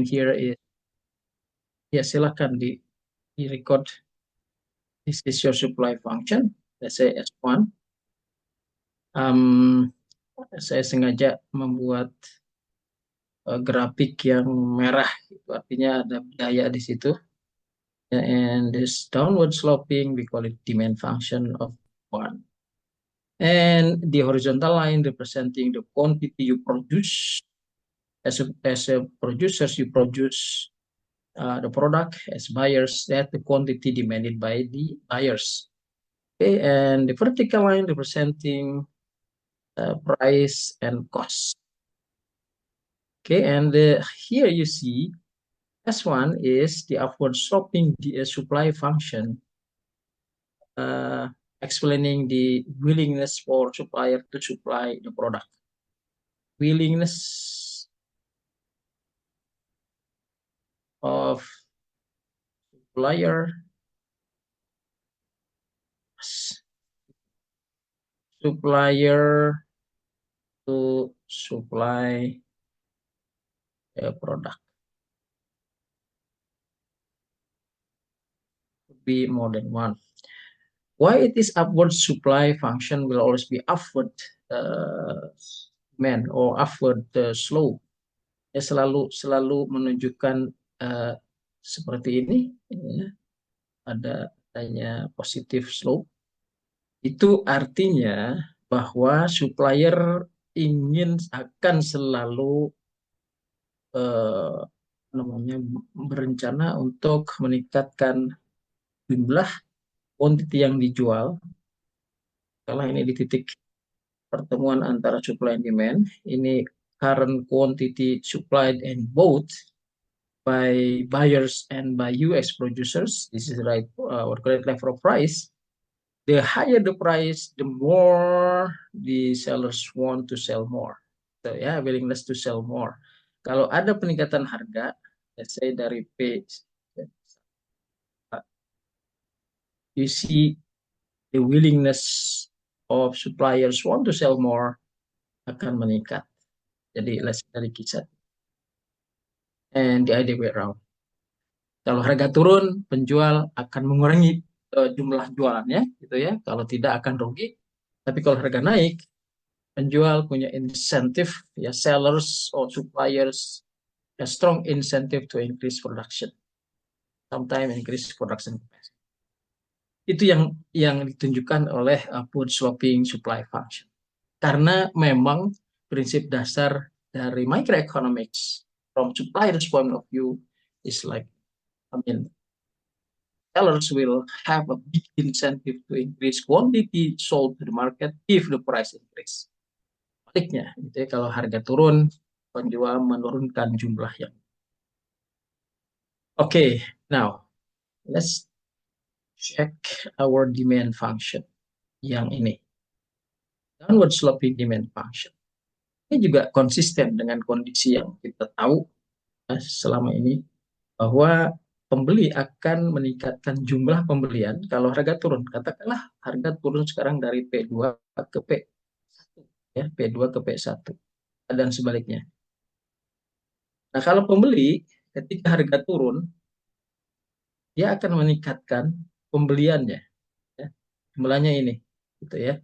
here is, ya silakan di record. This is your supply function. Let's say S1. Saya sengaja membuat grafik yang merah, itu artinya ada biaya di situ. And this downward sloping, we call it demand function of 1. And the horizontal line representing the quantity you produce. As a producers, you produce the product. As buyers, that the quantity demanded by the buyers. Okay, and the vertical line representing price and cost. Okay, and here you see S1 is the upward sloping supply function, explaining the willingness for supplier to supply the product. Willingness of supplier to supply a product. Could be more than one. Why it is upward supply function will always be upward demand or upward slope. Ya, selalu menunjukkan seperti ini, ya. Adanya positive slope. Itu artinya bahwa supplier akan selalu berencana untuk meningkatkan jumlah quantity yang dijual. Kalau ini di titik pertemuan antara supply and demand, ini current quantity supplied and bought by buyers and by US producers. This is right, our correct level of price. The higher the price, the more the sellers want to sell more. So ya, willingness to sell more. Kalau ada peningkatan harga, let's say dari P, you see the willingness of suppliers want to sell more akan meningkat. Jadi let's say dari Q1. And the other way around. Kalau harga turun, penjual akan mengurangi jumlah jualannya, gitu ya. Kalau tidak akan rugi. Tapi kalau harga naik, penjual punya insentif, ya sellers or suppliers, a strong incentive to increase production. Sometimes increase production capacity. Itu yang ditunjukkan oleh upward sloping supply function. Karena memang prinsip dasar dari microeconomics from supplier's point of view is like, sellers will have a big incentive to increase quantity sold to the market if the price increase. Baliknya, gitu ya, kalau harga turun, penjual menurunkan jumlah yang. Okay, now let's check our demand function yang ini. Downward sloping demand function. Ini juga konsisten dengan kondisi yang kita tahu selama ini, bahwa pembeli akan meningkatkan jumlah pembelian kalau harga turun. Katakanlah harga turun sekarang dari P2 ke P1, ya, P2 ke P1 dan sebaliknya. Nah, kalau pembeli ketika harga turun, dia akan meningkatkan pembeliannya, ya. Jumlahnya ini, gitu ya,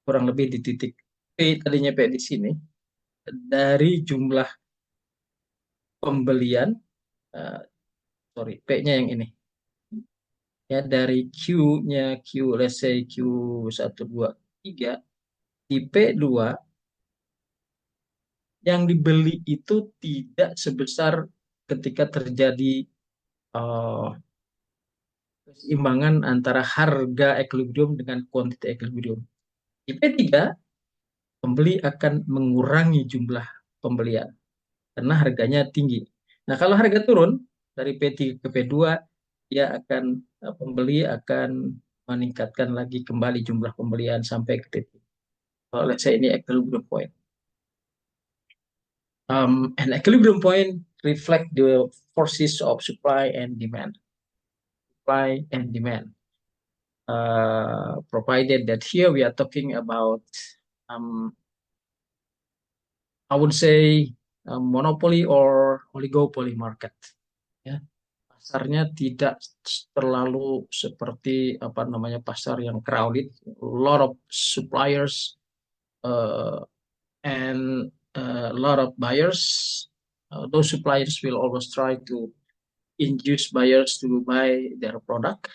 kurang lebih di titik P, tadinya P di sini, dari jumlah pembelian, P-nya yang ini. Ya, dari Q-nya, let's say Q1, 2, 3, di P2, yang dibeli itu tidak sebesar ketika terjadi keseimbangan antara harga equilibrium dengan quantity equilibrium. Di P3, pembeli akan mengurangi jumlah pembelian karena harganya tinggi. Nah, kalau harga turun dari P3 ke P2, pembeli akan meningkatkan lagi kembali jumlah pembelian sampai ke titik. Let's say ini equilibrium point. An equilibrium point reflect the forces of supply and demand. Supply and demand. Provided that here we are talking about, I would say, monopoly or oligopoly market. Ya, pasarnya tidak terlalu seperti apa namanya pasar yang crowded, a lot of suppliers uh, and a lot of buyers. Those suppliers will always try to induce buyers to buy their product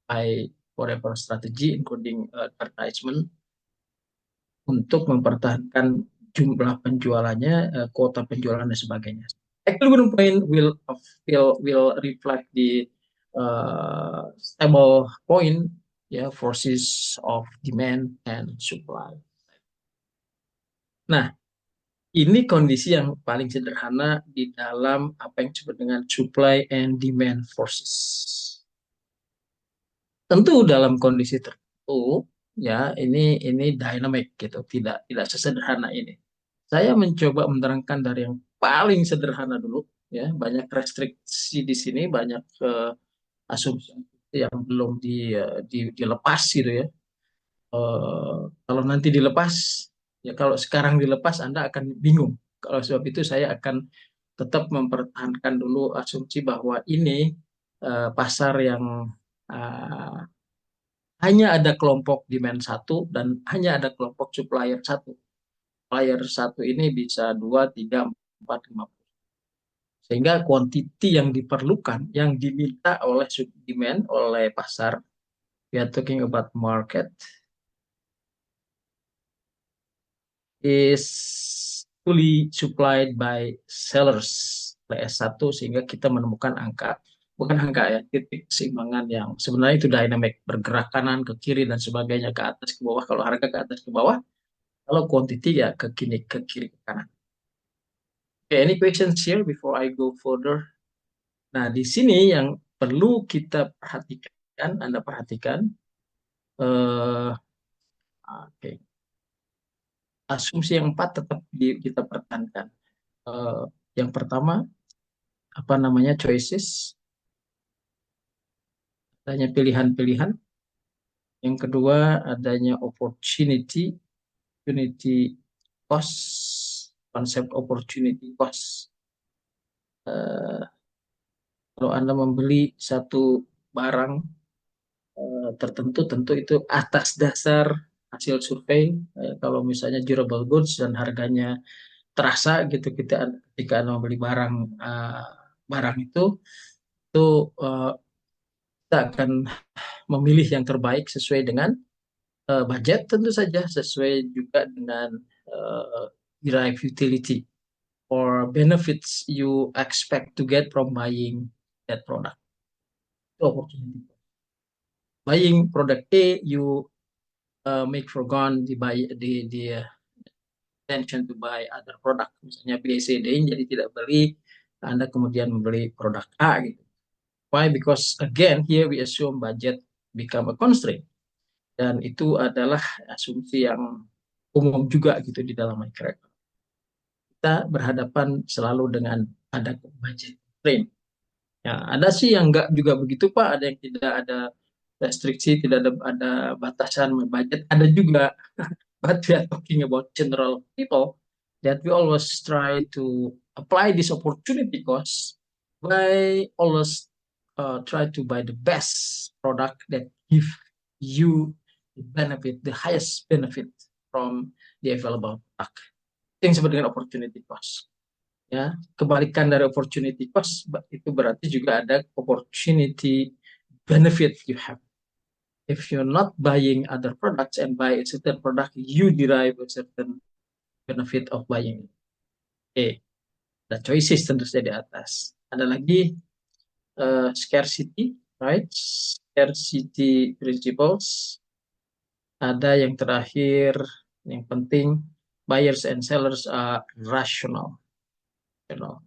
by whatever strategy, including advertisement, untuk mempertahankan jumlah penjualannya, kuota penjualan dan sebagainya. Equilibrium point will reflect the stable point, ya, forces of demand and supply. Nah, ini kondisi yang paling sederhana di dalam apa yang disebut dengan supply and demand forces. Tentu dalam kondisi tertentu, ya, ini dynamic gitu, tidak sesederhana ini. Saya mencoba menerangkan dari yang paling sederhana dulu, ya, banyak restriksi di sini, banyak asumsi yang belum dilepas gitu ya. Kalau nanti dilepas, ya kalau sekarang dilepas Anda akan bingung. Kalau sebab itu saya akan tetap mempertahankan dulu asumsi bahwa ini pasar yang uh, hanya ada kelompok demand satu dan hanya ada kelompok supplier satu. Supplier satu ini bisa dua, tiga, empat, lima. Sehingga kuantiti yang diperlukan, yang diminta oleh demand, oleh pasar, we are talking about market, is fully supplied by sellers oleh S1, sehingga kita menemukan angka, bukan angka ya, titik keseimbangan yang sebenarnya itu dynamic, bergerak kanan ke kiri dan sebagainya, ke atas ke bawah, kalau harga ke atas ke bawah, kalau quantity ya ke kiri ke kanan. Okay, any questions here before I go further? Nah, di sini yang perlu kita perhatikan, Anda perhatikan, eh, oke, asumsi yang empat tetap kita pertahankan. Eh, yang pertama, apa namanya, choices, adanya pilihan-pilihan. Yang kedua, adanya opportunity, opportunity cost, konsep opportunity cost. Eh, Kalau Anda membeli satu barang tertentu, tentu itu atas dasar hasil survei. Kalau misalnya durable goods dan harganya terasa gitu, ketika Anda membeli barang itu kita akan memilih yang terbaik sesuai dengan budget, tentu saja sesuai juga dengan uh, derived utility or benefits you expect to get from buying that product. Itu opportunity. Buying product A, you make foregone the intention to buy other product, misalnya B, C, D, jadi tidak beli, Anda kemudian membeli produk A gitu. Why? Because again here we assume budget become a constraint, dan itu adalah asumsi yang umum juga gitu di dalam microeconomics. Kita berhadapan selalu dengan ada budget constraint. Ya, ada sih yang enggak juga begitu Pak, ada yang tidak ada restriksi, tidak ada batasan budget, ada juga. But we are talking about general people, that we always try to apply this opportunity cost by always try to buy the best product that give you the benefit, the highest benefit from the available product. Yang disebut dengan opportunity cost. Ya, kebalikan dari opportunity cost itu berarti juga ada opportunity benefit you have. If you're not buying other products and buy a certain product, you derive a certain benefit of buying it. Oke, ada choices tentu saja di atas. Ada lagi scarcity, right? Scarcity principles. Ada yang terakhir, yang penting, buyers and sellers are rational. You know,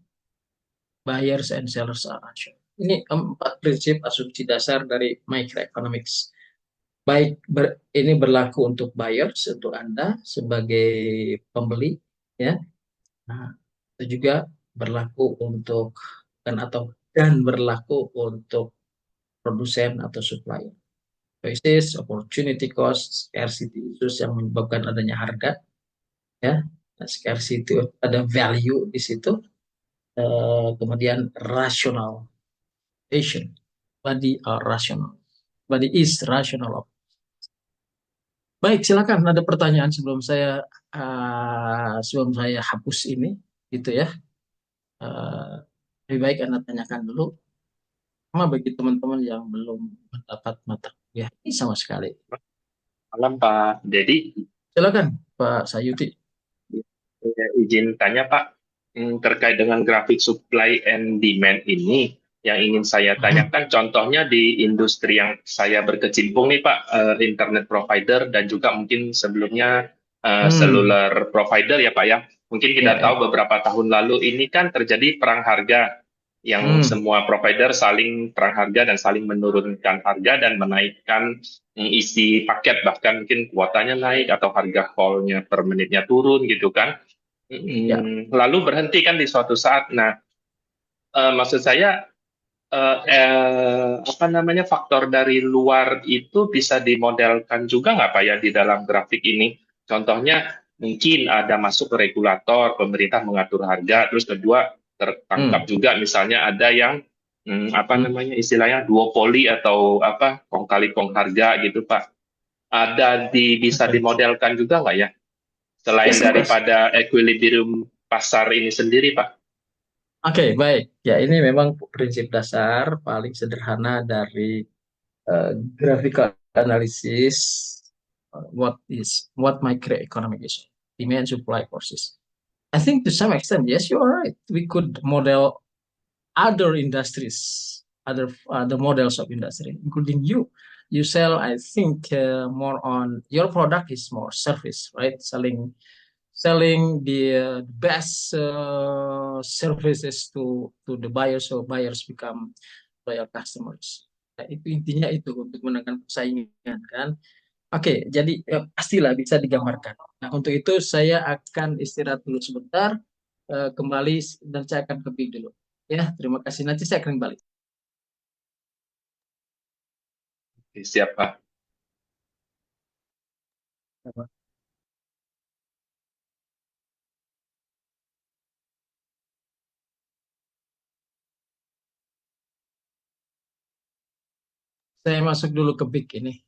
buyers and sellers are rational. Ini empat prinsip asumsi dasar dari microeconomics. Baik, ini berlaku untuk buyers, untuk Anda sebagai pembeli, ya. Nah, itu juga berlaku untuk dan berlaku untuk produsen atau supplier. Choices, opportunity cost, scarcity issues yang menyebabkan adanya harga, ya. scarcity, ada value di situ, kemudian rational Asian, body are rational, body is rational. Baik, silakan ada pertanyaan sebelum saya hapus ini, gitu ya. Eh, Lebih baik Anda tanyakan dulu, sama bagi teman-teman yang belum mendapat mata kuliah ini sama sekali. Malam Pak Dedi. Silakan Pak Sayuti. Saya izin tanya Pak, terkait dengan grafik supply and demand ini, yang ingin saya Mhm. tanyakan contohnya di industri yang saya berkecimpung nih Pak, internet provider dan juga mungkin sebelumnya Hmm, cellular provider ya Pak ya. Mungkin ya, kita ya. tahu beberapa tahun lalu ini kan terjadi perang harga yang Hmm, semua provider saling perang harga dan saling menurunkan harga dan menaikkan isi paket, bahkan mungkin kuotanya naik atau harga call-nya per menitnya turun gitu kan. ya. Lalu berhenti kan di suatu saat. Nah, maksud saya apa namanya, faktor dari luar itu bisa dimodelkan juga nggak Pak ya di dalam grafik ini? Contohnya mungkin ada masuk ke regulator, pemerintah mengatur harga, terus kedua tertangkap Hmm, juga misalnya ada yang apa hmm. namanya istilahnya duopoli atau apa kong kali kong harga gitu Pak. Bisa Oke. dimodelkan juga nggak ya? Selain Yes, of course. daripada equilibrium pasar ini sendiri, Pak. Oke, baik. Ya, ini memang prinsip dasar paling sederhana dari uh, graphical analysis. What microeconomic is? Demand supply forces. I think to some extent, yes, you are right. We could model other industries, other models of industry, including you. You sell, I think, more on your product is more service, right? Selling the best services to the buyers, so buyers become loyal customers. Nah, itu intinya itu untuk menangkan persaingan kan. Oke, jadi pastilah bisa digambarkan. Nah, untuk itu saya akan istirahat dulu sebentar, kembali dan saya akan ke Big dulu. Ya, terima kasih. Nanti saya akan kembali. Siap, Pak. Saya masuk dulu ke Big ini.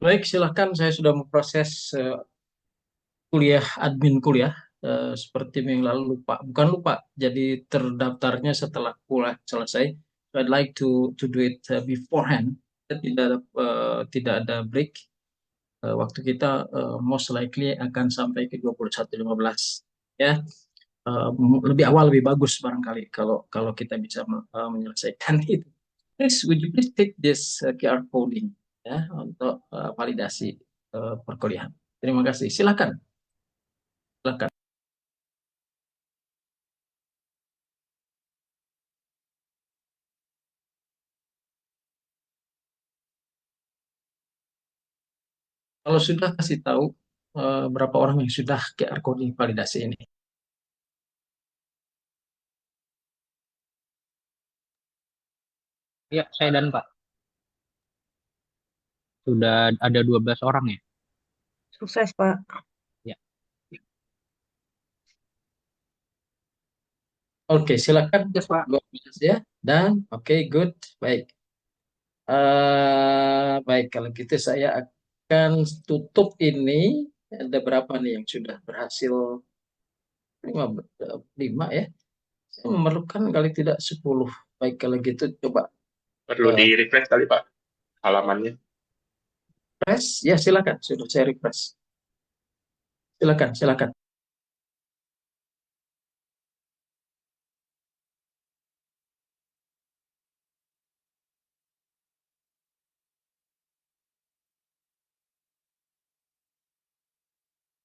Baik, silahkan. Saya sudah memproses kuliah admin kuliah seperti minggu lalu lupa, bukan lupa. Jadi terdaftarnya setelah kuliah selesai. So, I'd like to do it beforehand. Tidak ada break. Waktu kita most likely akan sampai ke 21.15 ya. Lebih awal lebih bagus barangkali kalau kalau kita bisa menyelesaikan itu. Please, would you please take this QR coding ya untuk validasi perkuliahan. Terima kasih. Silakan, silakan. Kalau sudah kasih tahu berapa orang yang sudah QR coding validasi ini. Ya, saya dan Pak. Sudah ada 12 orang ya? Sukses, Pak. Ya. Oke, silakan. Yes, Pak. Ya. Dan oke, good, baik. Baik, kalau gitu saya akan tutup ini. Ada berapa nih yang sudah berhasil? Lima, lima ya. Saya memerlukan kali tidak 10. Baik, kalau gitu coba Perlu di-refresh kali Pak halamannya. press. Ya, silakan. Sudah saya refresh. Silakan, silakan.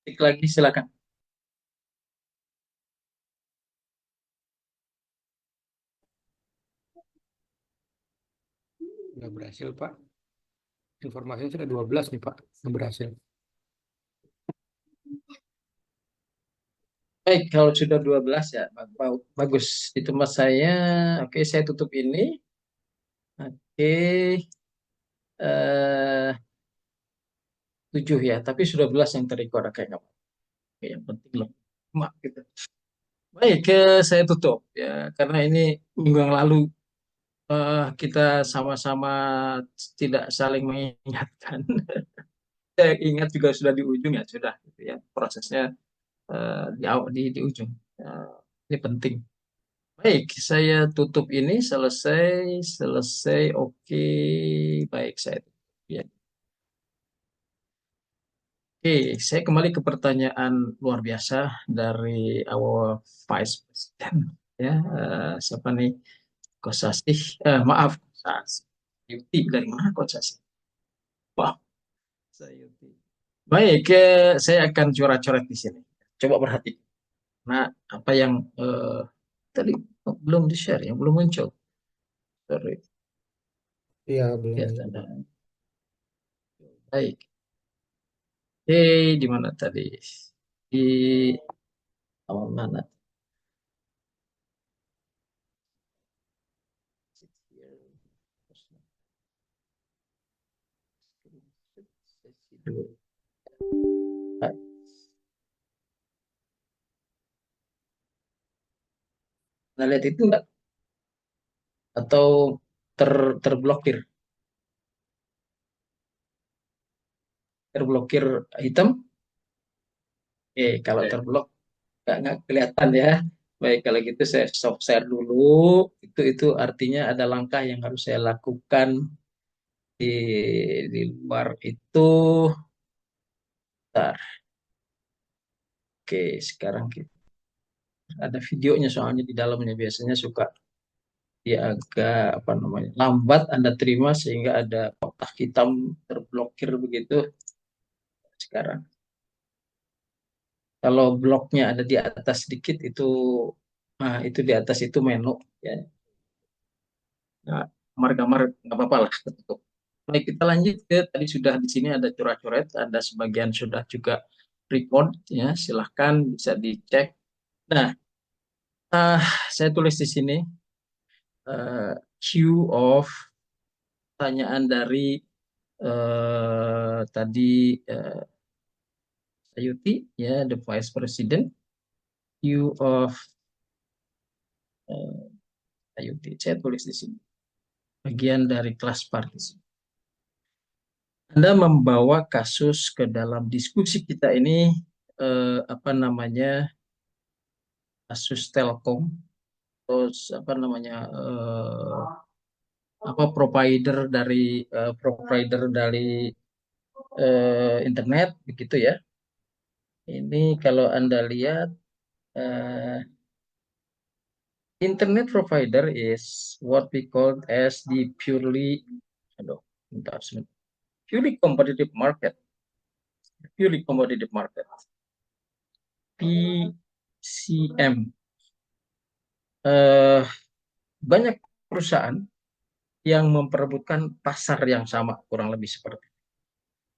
Klik lagi, silakan. Sudah berhasil, Pak. Informasinya sudah 12 nih, Pak. Yang berhasil. Baik, kalau sudah 12 ya, bagus. Di tempat saya, oke, saya tutup ini. Oke, eh 7 ya, tapi sudah 12 yang terrecord kayaknya. Oke, yang penting loh. Mak, gitu. Baik, saya tutup ya, karena ini minggu yang lalu kita sama-sama tidak saling mengingatkan. Saya ingat juga sudah di ujung ya, sudah gitu ya, prosesnya di ujung. Eh, ini penting. Baik, saya tutup ini selesai, selesai, oke, baik saya tutup. Ya. Oke, saya kembali ke pertanyaan luar biasa dari our Vice President. Ya, siapa nih? Kosasih, maaf, Kosasih. Yuti dari mana Kosasih? Wah, saya Yuti. Baik, saya akan coret-coret di sini. Coba perhatikan. Nah, apa yang tadi belum di-share ya, belum muncul. Sorry. Iya, belum. Ya, baik. Oke, di mana tadi? Di awal mana? Nah, lihat itu enggak? Atau ter, terblokir? Terblokir hitam? Kalau Oke. terblok nggak kelihatan ya. Baik, kalau gitu saya stop share dulu. Itu artinya ada langkah yang harus saya lakukan di luar itu. Bentar. Oke, sekarang kita ada videonya soalnya di dalamnya biasanya suka dia agak apa namanya lambat Anda terima sehingga ada kotak hitam terblokir begitu sekarang. Kalau bloknya ada di atas sedikit itu, nah itu di atas itu menu ya. Nah, kamar-kamar nggak apa-apa lah ketutup. Baik, kita lanjut ke tadi sudah di sini ada coret-coret, ada sebagian sudah juga record ya. Silahkan bisa dicek. Nah, ah, saya tulis di sini queue of pertanyaan dari tadi eh, Sayuti ya, the Vice President, queue of eh, Sayuti. Saya tulis di sini bagian dari kelas partisipasi. Anda membawa kasus ke dalam diskusi kita ini, apa namanya, kasus Telkom, terus apa namanya, apa provider dari internet begitu ya. Ini kalau Anda lihat, internet provider is what we call as the aduh, bentar sebentar. Purely competitive market, PCM. Banyak perusahaan yang memperebutkan pasar yang sama, kurang lebih seperti itu.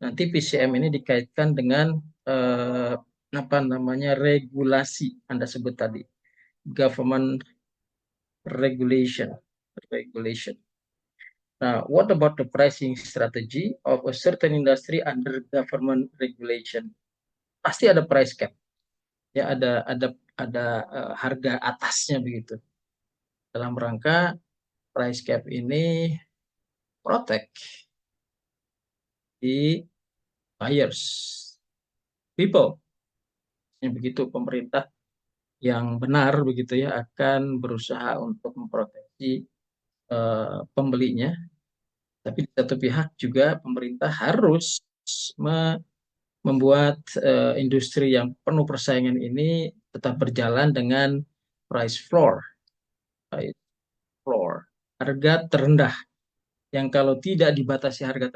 Nanti PCM ini dikaitkan dengan apa namanya, regulasi Anda sebut tadi, government regulation. Nah, what about the pricing strategy of a certain industry under government regulation? Pasti ada price cap, ya, ada harga atasnya begitu. Dalam rangka price cap ini protect di buyers, people. Yang begitu, pemerintah yang benar begitu ya akan berusaha untuk memproteksi pembelinya. Tapi di satu pihak juga pemerintah harus membuat industri yang penuh persaingan ini tetap berjalan dengan price floor, harga terendah. Yang kalau tidak dibatasi harga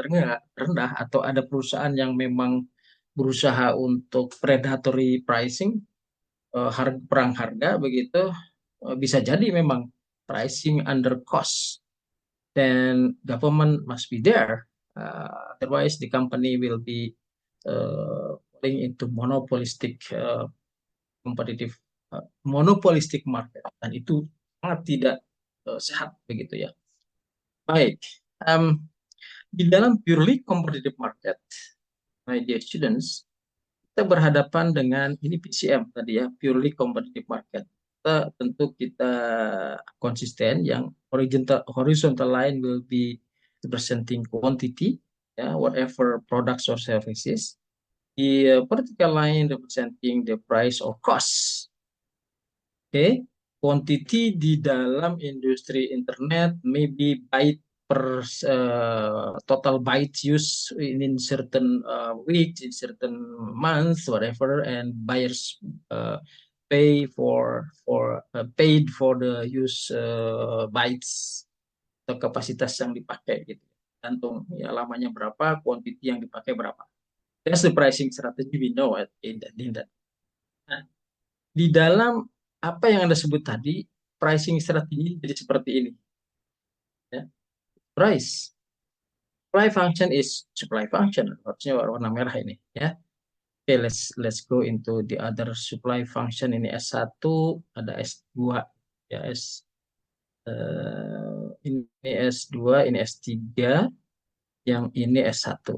terendah atau ada perusahaan yang memang berusaha untuk predatory pricing, perang harga begitu, bisa jadi memang pricing under cost, then government must be there. Otherwise the company will be falling into competitive monopolistic market, dan itu sangat tidak sehat begitu ya. Baik, di dalam purely competitive market, my dear students, kita berhadapan dengan ini PCM tadi ya, purely competitive market. Tentu kita konsisten, yang horizontal line will be representing quantity, ya, whatever products or services. The vertical line representing the price or cost. Oke, quantity di dalam industri internet maybe byte per total bytes used in certain weeks, in certain months, whatever, and buyers paid for the use bytes atau kapasitas yang dipakai gitu. Gantung ya lamanya berapa, quantity yang dipakai berapa. That's the pricing strategy we know in that. Nah, di dalam apa yang Anda sebut tadi, pricing strategi jadi seperti ini. Ya. Price. Supply function is supply function. Harusnya warna merah ini. Ya. Oke, let's go into the other supply function. Ini S1, ada S2. Ya, ini S2, ini S3, yang ini S1.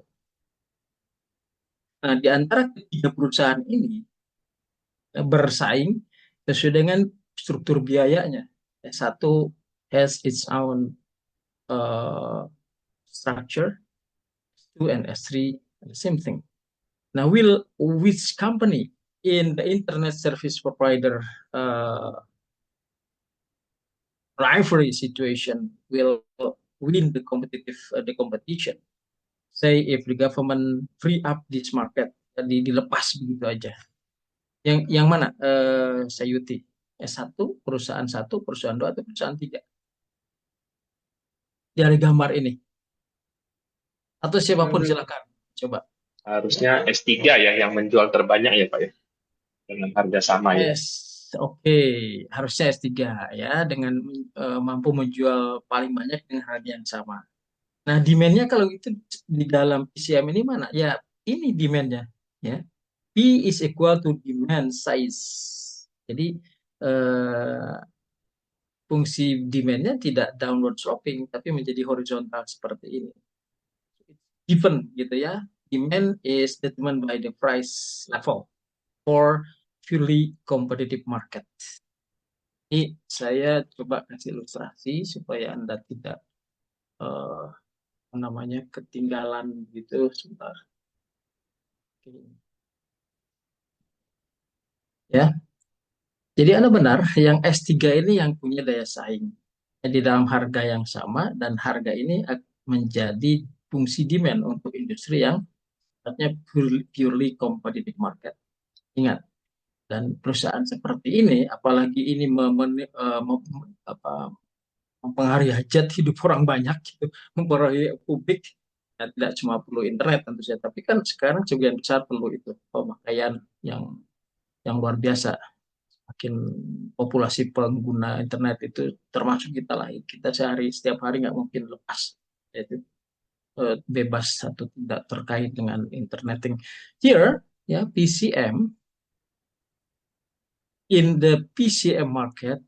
Nah, di antara ketiga perusahaan ini bersaing sesuai dengan struktur biayanya. S1 has its own structure, S2 and S3 the same thing. Now, which company in the internet service provider rivalry situation will win the competition? Say if the government free up this market, dilepas begitu aja. Yang mana, Sayuti? S1, perusahaan 1, perusahaan 2, atau perusahaan 3? Dari gambar ini. Atau siapapun silakan. Coba. Harusnya S3 ya yang menjual terbanyak ya Pak ya. Dengan harga sama ya. Oke. Harusnya S3 ya, dengan mampu menjual paling banyak dengan harga yang sama. Nah, demand-nya kalau itu di dalam PCM ini mana? Ya, ini demand-nya ya. P is equal to demand size. Jadi fungsi demand-nya tidak downward sloping, tapi menjadi horizontal seperti ini. Given gitu ya, demand is determined by the price level for purely competitive market. Ini saya coba kasih ilustrasi supaya Anda tidak namanya ketinggalan gitu sebentar. Oke. Ya, jadi Anda benar, yang S3 ini yang punya daya saing. Di dalam harga yang sama dan harga ini menjadi fungsi demand untuk industri yang sifatnya purely competitive market. Ingat, dan perusahaan seperti ini, apalagi ini mempengaruhi hajat hidup orang banyak, gitu, mempengaruhi publik, ya, tidak cuma perlu internet tentu saja, tapi kan sekarang sebagian besar perlu itu pemakaian yang luar biasa. Makin populasi pengguna internet itu termasuk kita lah, kita setiap hari nggak mungkin lepas, yaitu bebas atau tidak terkait dengan interneting. Here, ya, PCM, in the PCM market,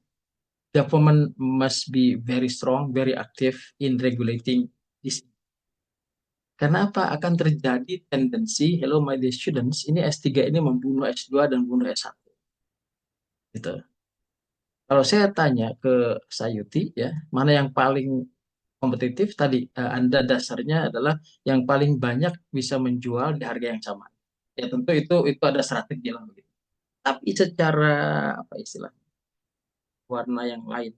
government must be very strong, very active in regulating this. Karena apa? Akan terjadi tendensi, hello my dear students, ini S3 ini membunuh S2 dan membunuh S1. Gitu. Kalau saya tanya ke Sayuti, ya, mana yang paling kompetitif tadi, Anda dasarnya adalah yang paling banyak bisa menjual di harga yang sama. Ya tentu itu ada strategi lah begitu. Tapi secara apa istilah warna yang lain.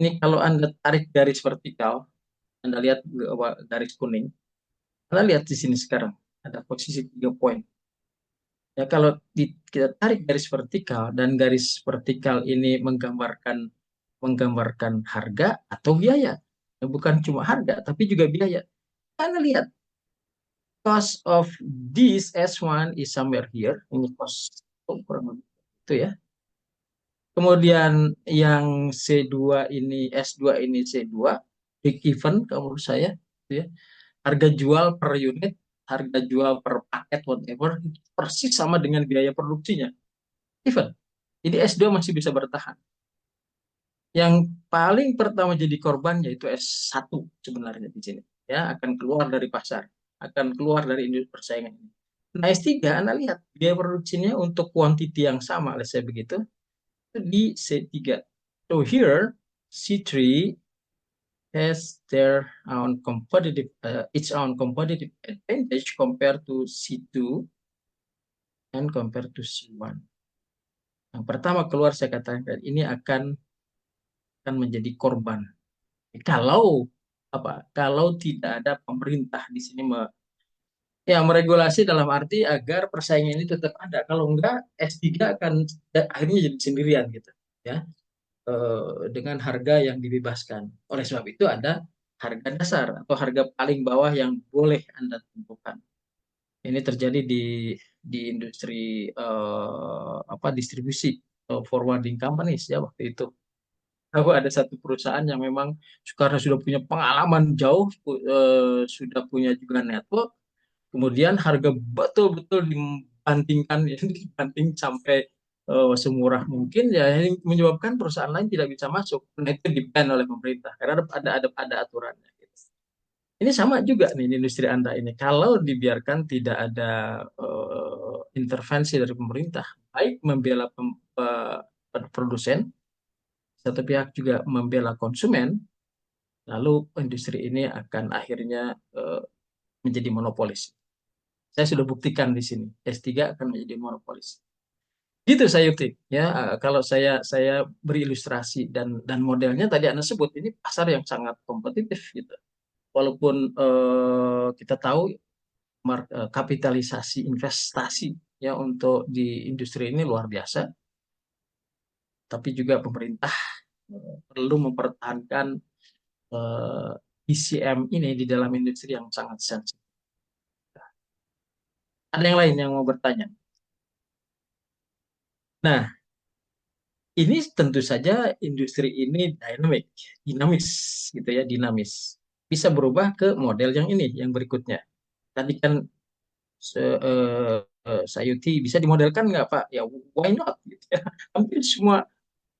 Ini kalau Anda tarik garis vertikal, Anda lihat garis kuning, Anda lihat di sini sekarang ada posisi 3 poin. Ya kalau kita tarik garis vertikal dan garis vertikal ini menggambarkan harga atau biaya. Ya, bukan cuma harga tapi juga biaya. Anda lihat cost of this S1 is somewhere here. Ini cost kurang lebih itu ya. Kemudian yang C2 ini, S2 ini C2, break even kalau menurut saya, gitu ya. Harga jual per unit, harga jual per paket, whatever, itu persis sama dengan biaya produksinya. Even. Jadi S2 masih bisa bertahan. Yang paling pertama jadi korban yaitu S1 sebenarnya di sini. Ya, akan keluar dari pasar, akan keluar dari industri persaingan ini. Nah, S3, Anda lihat biaya produksinya untuk quantity yang sama, let's say begitu, di C3. So here C3 has its own competitive advantage compared to C2 and compared to C1. Yang pertama keluar saya katakan ini akan menjadi korban. Kalau tidak ada pemerintah di sini meregulasi dalam arti agar persaingan ini tetap ada. Kalau enggak S3 akan akhirnya jadi sendirian gitu ya. Dengan harga yang dibebaskan. Oleh sebab itu ada harga dasar atau harga paling bawah yang boleh Anda tentukan. Ini terjadi di industri distribusi forwarding companies ya waktu itu. Ada satu perusahaan yang memang karena sudah punya pengalaman jauh, sudah punya juga network, kemudian harga betul-betul dibandingkan, dibanding sampai semurah mungkin, ya ini menyebabkan perusahaan lain tidak bisa masuk. Nah, itu di-ban oleh pemerintah karena ada aturannya. Gitu. Ini sama juga nih di industri Anda ini. Kalau dibiarkan tidak ada intervensi dari pemerintah, baik membela produsen, satu pihak juga membela konsumen, lalu industri ini akan akhirnya menjadi monopolis. Saya sudah buktikan di sini, S3 akan menjadi monopolis. Gitu saya Yuti. Ya, kalau saya berilustrasi dan modelnya tadi Anda sebut ini pasar yang sangat kompetitif gitu. Walaupun kita tahu kapitalisasi investasi ya untuk di industri ini luar biasa, tapi juga pemerintah perlu mempertahankan PCM ini di dalam industri yang sangat sensitif. Ada yang lain yang mau bertanya? Nah, ini tentu saja industri ini dinamis gitu ya, dinamis. Bisa berubah ke model yang ini, yang berikutnya. Tadi kan Sayuti bisa dimodelkan nggak Pak? Ya why not? Gitu ya. Hampir semua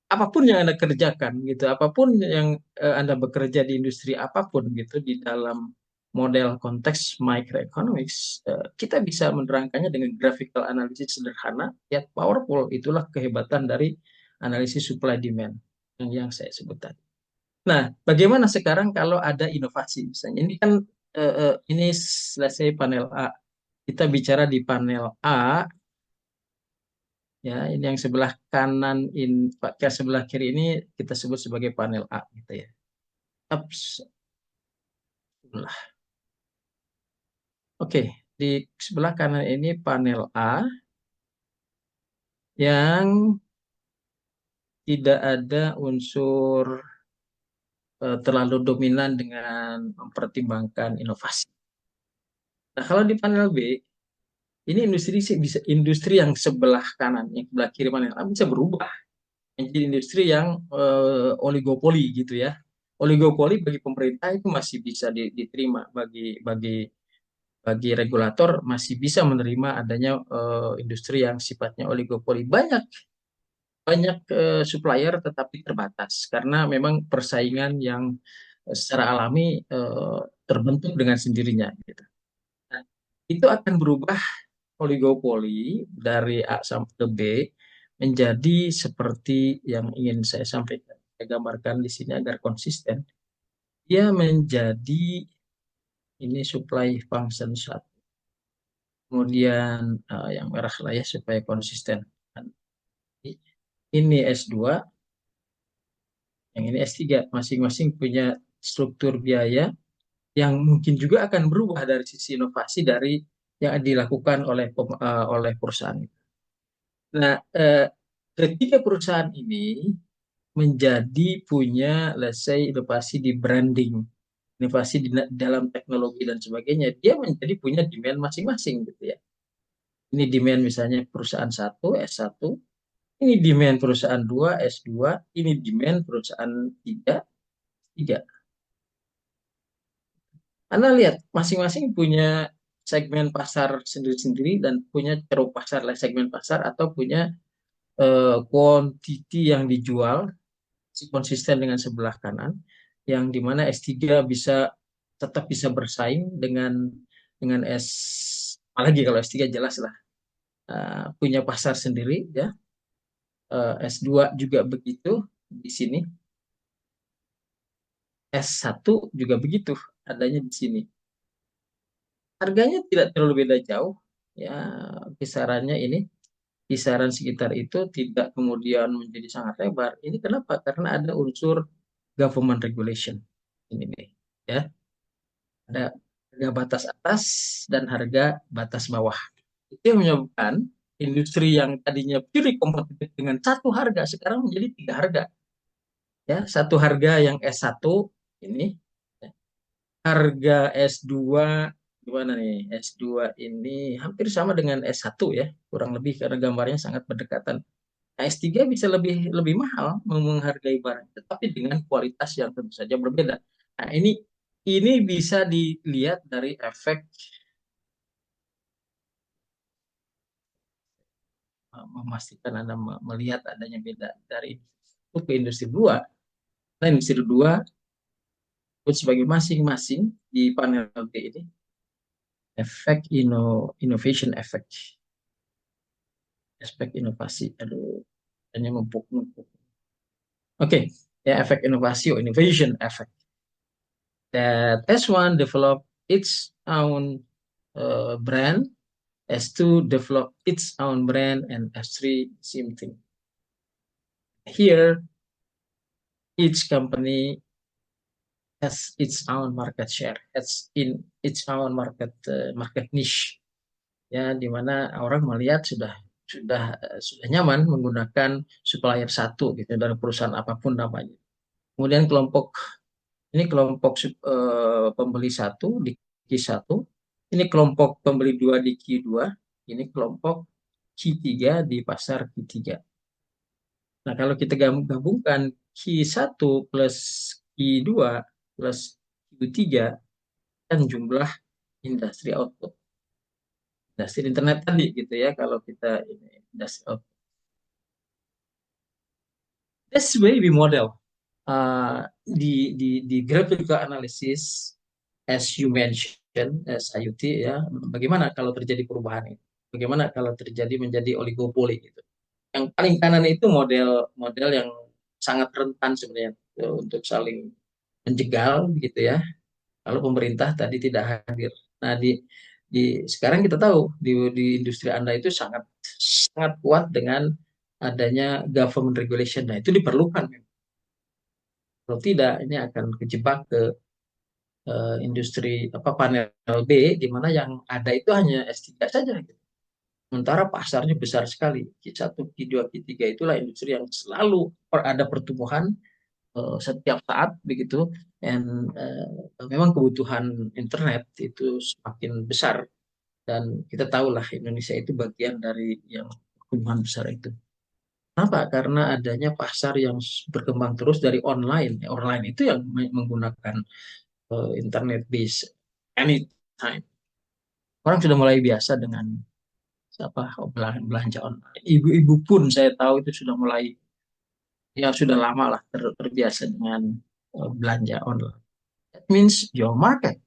apapun yang Anda kerjakan gitu, apapun yang Anda bekerja di industri apapun gitu di dalam model konteks microeconomics, kita bisa menerangkannya dengan graphical analysis sederhana, yet powerful. Itulah kehebatan dari analisis supply demand yang saya sebut tadi. Nah, bagaimana sekarang kalau ada inovasi misalnya? Ini kan ini selesai panel A. Kita bicara di panel A, ya ini yang sebelah kanan, ke sebelah kiri ini kita sebut sebagai panel A, gitu ya. Ups, sebelah. Oke, di sebelah kanan ini panel A yang tidak ada unsur terlalu dominan dengan mempertimbangkan inovasi. Nah, kalau di panel B, ini industri sih bisa, industri yang sebelah kanan, yang sebelah kiri panel A bisa berubah menjadi industri yang oligopoli gitu ya. Oligopoli bagi pemerintah itu masih bisa diterima, bagi regulator masih bisa menerima adanya industri yang sifatnya oligopoli. Banyak banyak supplier tetapi terbatas karena memang persaingan yang secara alami terbentuk dengan sendirinya gitu. Nah, itu akan berubah oligopoli dari A sampai ke B menjadi seperti yang ingin saya sampaikan. Saya gambarkan di sini agar konsisten. Dia menjadi ini supply function satu. Kemudian yang merah lah ya supaya konsisten. Ini S2, yang ini S3. Masing-masing punya struktur biaya yang mungkin juga akan berubah dari sisi inovasi dari yang dilakukan oleh perusahaan. Nah, ketiga perusahaan ini menjadi punya, let's say, inovasi di branding, inovasi di dalam teknologi dan sebagainya, dia menjadi punya demand masing-masing gitu ya. Ini demand misalnya perusahaan satu S1, ini demand perusahaan 2 S2, ini demand perusahaan 3 3. Anda lihat masing-masing punya segmen pasar sendiri-sendiri dan punya ceruk pasar, segmen pasar atau punya quantity yang dijual konsisten dengan sebelah kanan, yang dimana S3 bisa tetap bisa bersaing dengan apalagi kalau S3 jelas lah punya pasar sendiri ya. S2 juga begitu di sini, S1 juga begitu adanya di sini. Harganya tidak terlalu beda jauh ya, kisarannya ini kisaran sekitar itu, tidak kemudian menjadi sangat lebar. Ini kenapa? Karena ada unsur government regulation ini nih ya. Ada harga batas atas dan harga batas bawah. Itu yang menyebabkan industri yang tadinya pure kompetitif dengan satu harga sekarang menjadi tiga harga. Ya, satu harga yang S1 ini, ya. Harga S2 gimana nih? S2 ini hampir sama dengan S1 ya, kurang lebih karena gambarnya sangat berdekatan. Nah, S3 bisa lebih lebih mahal menghargai barang, tetapi dengan kualitas yang tentu saja berbeda. Nah, ini bisa dilihat dari efek memastikan Anda melihat adanya beda dari itu ke industri dua. Nah, industri dua sebagai masing-masing di panel B ini efek innovation effect, aspek inovasi. Aduh, hanya mumpuk-mumpuk. Oke, ya efek inovasi, innovation effect. That S1 develop its own brand, S2 develop its own brand, and S3 same thing. Here, each company has its own market share, has in its own market niche. Ya, di mana orang melihat sudah nyaman menggunakan supplier satu gitu dari perusahaan apapun namanya. Kemudian ini kelompok pembeli satu di Q1, ini kelompok pembeli dua di Q2, ini kelompok Q3 di pasar Q3. Nah, kalau kita gabungkan Q1 plus Q2 plus Q3 kan jumlah industri output. Industri internet tadi gitu ya, kalau kita ini industri output. That's way we model di graphical analysis as you mentioned, as IoT ya, bagaimana kalau terjadi perubahan itu? Bagaimana kalau terjadi menjadi oligopoli gitu? Yang paling kanan itu model yang sangat rentan sebenarnya. untuk saling menjegal gitu ya. Kalau pemerintah tadi tidak hadir. Nah, sekarang kita tahu di industri Anda itu sangat sangat kuat dengan adanya government regulation. Nah, itu diperlukan. Kalau tidak, ini akan kejebak ke industri apa panel B, di mana yang ada itu hanya S3 saja gitu. Sementara pasarnya besar sekali. Q1, Q2, Q3 itulah industri yang selalu ada pertumbuhan setiap saat begitu. Dan memang kebutuhan internet itu semakin besar. Dan kita tahulah Indonesia itu bagian dari yang pertumbuhan besar itu. Kenapa? Karena adanya pasar yang berkembang terus dari online. Online itu yang menggunakan internet base anytime. Orang sudah mulai biasa dengan belanja online. Ibu-ibu pun saya tahu itu sudah mulai, ya sudah lama lah terbiasa dengan belanja online. That means your market.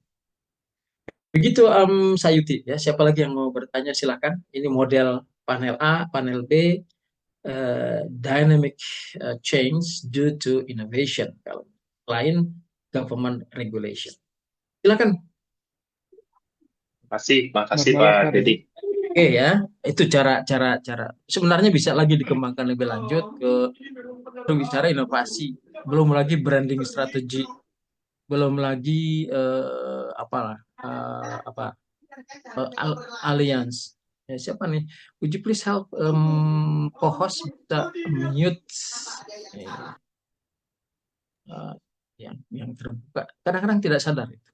Begitu Sayuti ya. Siapa lagi yang mau bertanya silakan. Ini model panel A, panel B, dynamic change due to innovation. Kalau lain government regulation. Silakan. Makasih Selamat malam, Pak Pak Dedi. Oke ya, itu cara sebenarnya bisa lagi dikembangkan lebih lanjut ke bicara inovasi, belum lagi branding strategi, belum lagi alliance. Ya, siapa nih? Would you please help co-host bisa mute uh, yang terbuka. Kadang-kadang tidak sadar itu,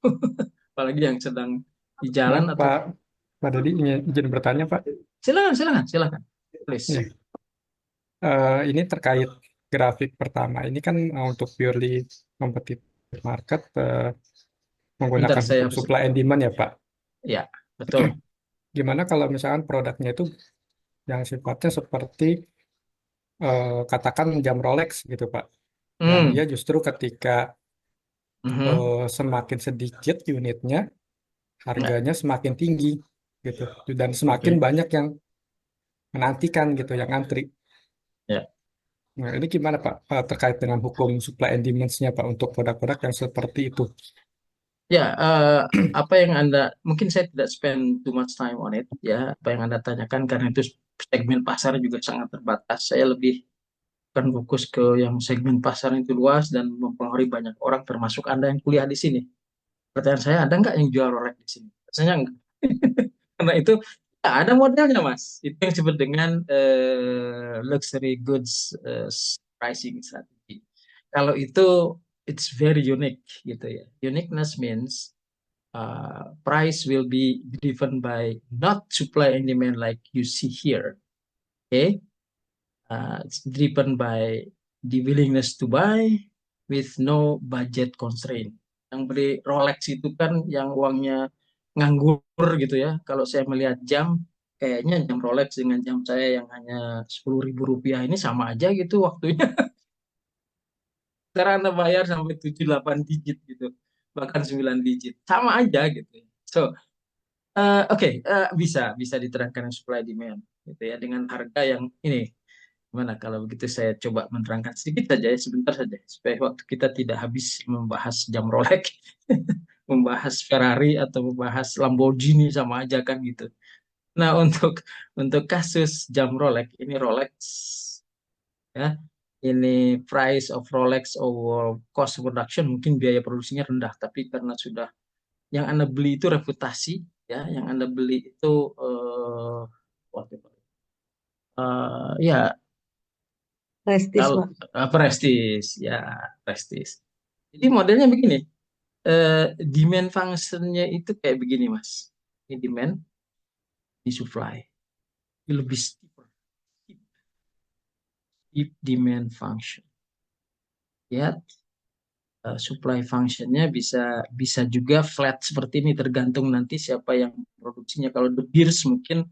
apalagi yang sedang di Maaf, jalan atau Pak Dedi izin bertanya, Pak. silakan, please. Nih, ini terkait grafik pertama. Ini kan untuk purely competitive market Bentar menggunakan saya hukum harus, supply and demand ya, Pak. ya betul. Gimana kalau misalkan produknya itu yang sifatnya seperti katakan jam Rolex gitu, Pak. Yang Hmm. dia justru ketika Mhm. semakin sedikit unitnya, Ya, harganya semakin tinggi gitu. Dan semakin oke. banyak yang menantikan gitu, yang antri. Ya. Nah, ini gimana Pak terkait dengan hukum supply and demand-nya Pak untuk produk-produk yang seperti itu? Ya, apa yang Anda, mungkin saya tidak spend too much time on it, ya, apa yang Anda tanyakan, karena itu segmen pasar juga sangat terbatas. Saya lebih akan fokus ke yang segmen pasar itu luas dan mempengaruhi banyak orang, termasuk Anda yang kuliah di sini. Pertanyaan saya, ada nggak yang jual Rolex di sini? Rasanya enggak. Karena itu ya, ada modelnya, Mas. Itu yang disebut dengan luxury goods pricing strategy. Kalau itu, it's very unique, gitu ya. Uniqueness means price will be driven by not supply and demand like you see here. Okay, it's driven by the willingness to buy with no budget constraint. Yang beli Rolex itu kan yang uangnya nganggur gitu ya. Kalau saya melihat jam, kayaknya jam Rolex dengan jam saya yang hanya 10.000 rupiah ini sama aja gitu waktunya. Sekarang Anda bayar sampai 7-8 digit gitu, bahkan 9 digit, sama aja gitu. So, oke, bisa bisa diterangkan yang supply demand gitu ya, dengan harga yang ini. Gimana kalau begitu saya coba menerangkan sedikit saja ya, sebentar saja, supaya waktu kita tidak habis membahas jam Rolex, membahas Ferrari atau membahas Lamborghini, sama aja kan gitu. Nah, untuk kasus jam Rolex, ini Rolex ya, ini price of Rolex over cost of production, mungkin biaya produksinya rendah, tapi karena sudah yang Anda beli itu reputasi, ya, yang Anda beli itu ya, Prestis, kalau Pak. prestis, ya, prestis. Jadi modelnya begini, demand functionnya itu kayak begini, Mas. Ini demand, ini supply. Ini lebih steeper, steep demand function. Ya, supply functionnya bisa bisa juga flat seperti ini, tergantung nanti siapa yang produksinya. Kalau De Beers mungkin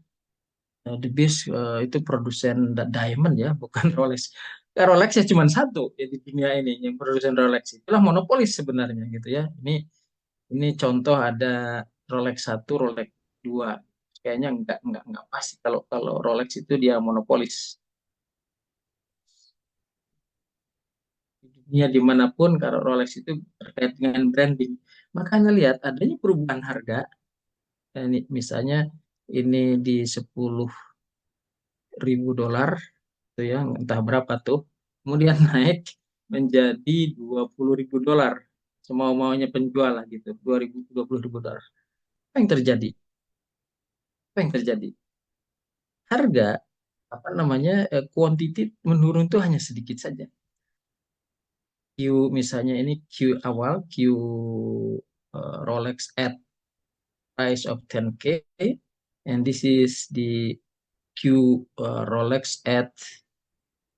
The Beers itu produsen diamond ya, bukan Rolex. Rolex ya cuma satu ya di dunia ini yang produsen Rolex. Itulah monopolis sebenarnya gitu ya. Ini contoh ada Rolex 1, Rolex 2. Kayaknya enggak pasti kalau kalau Rolex itu dia monopolis. dunia dimanapun kalau Rolex itu terkait dengan branding. Makanya lihat adanya perubahan harga. Ini misalnya ini di 10.000 dolar itu ya, entah berapa tuh. Kemudian naik menjadi 20.000 dolar. Semau-maunya penjual lah gitu, 20.000 dolar. Apa yang terjadi? Apa yang terjadi? Harga apa namanya quantity menurun itu hanya sedikit saja. Q misalnya ini Q awal, Q Rolex at price of 10K, and this is the Q Rolex at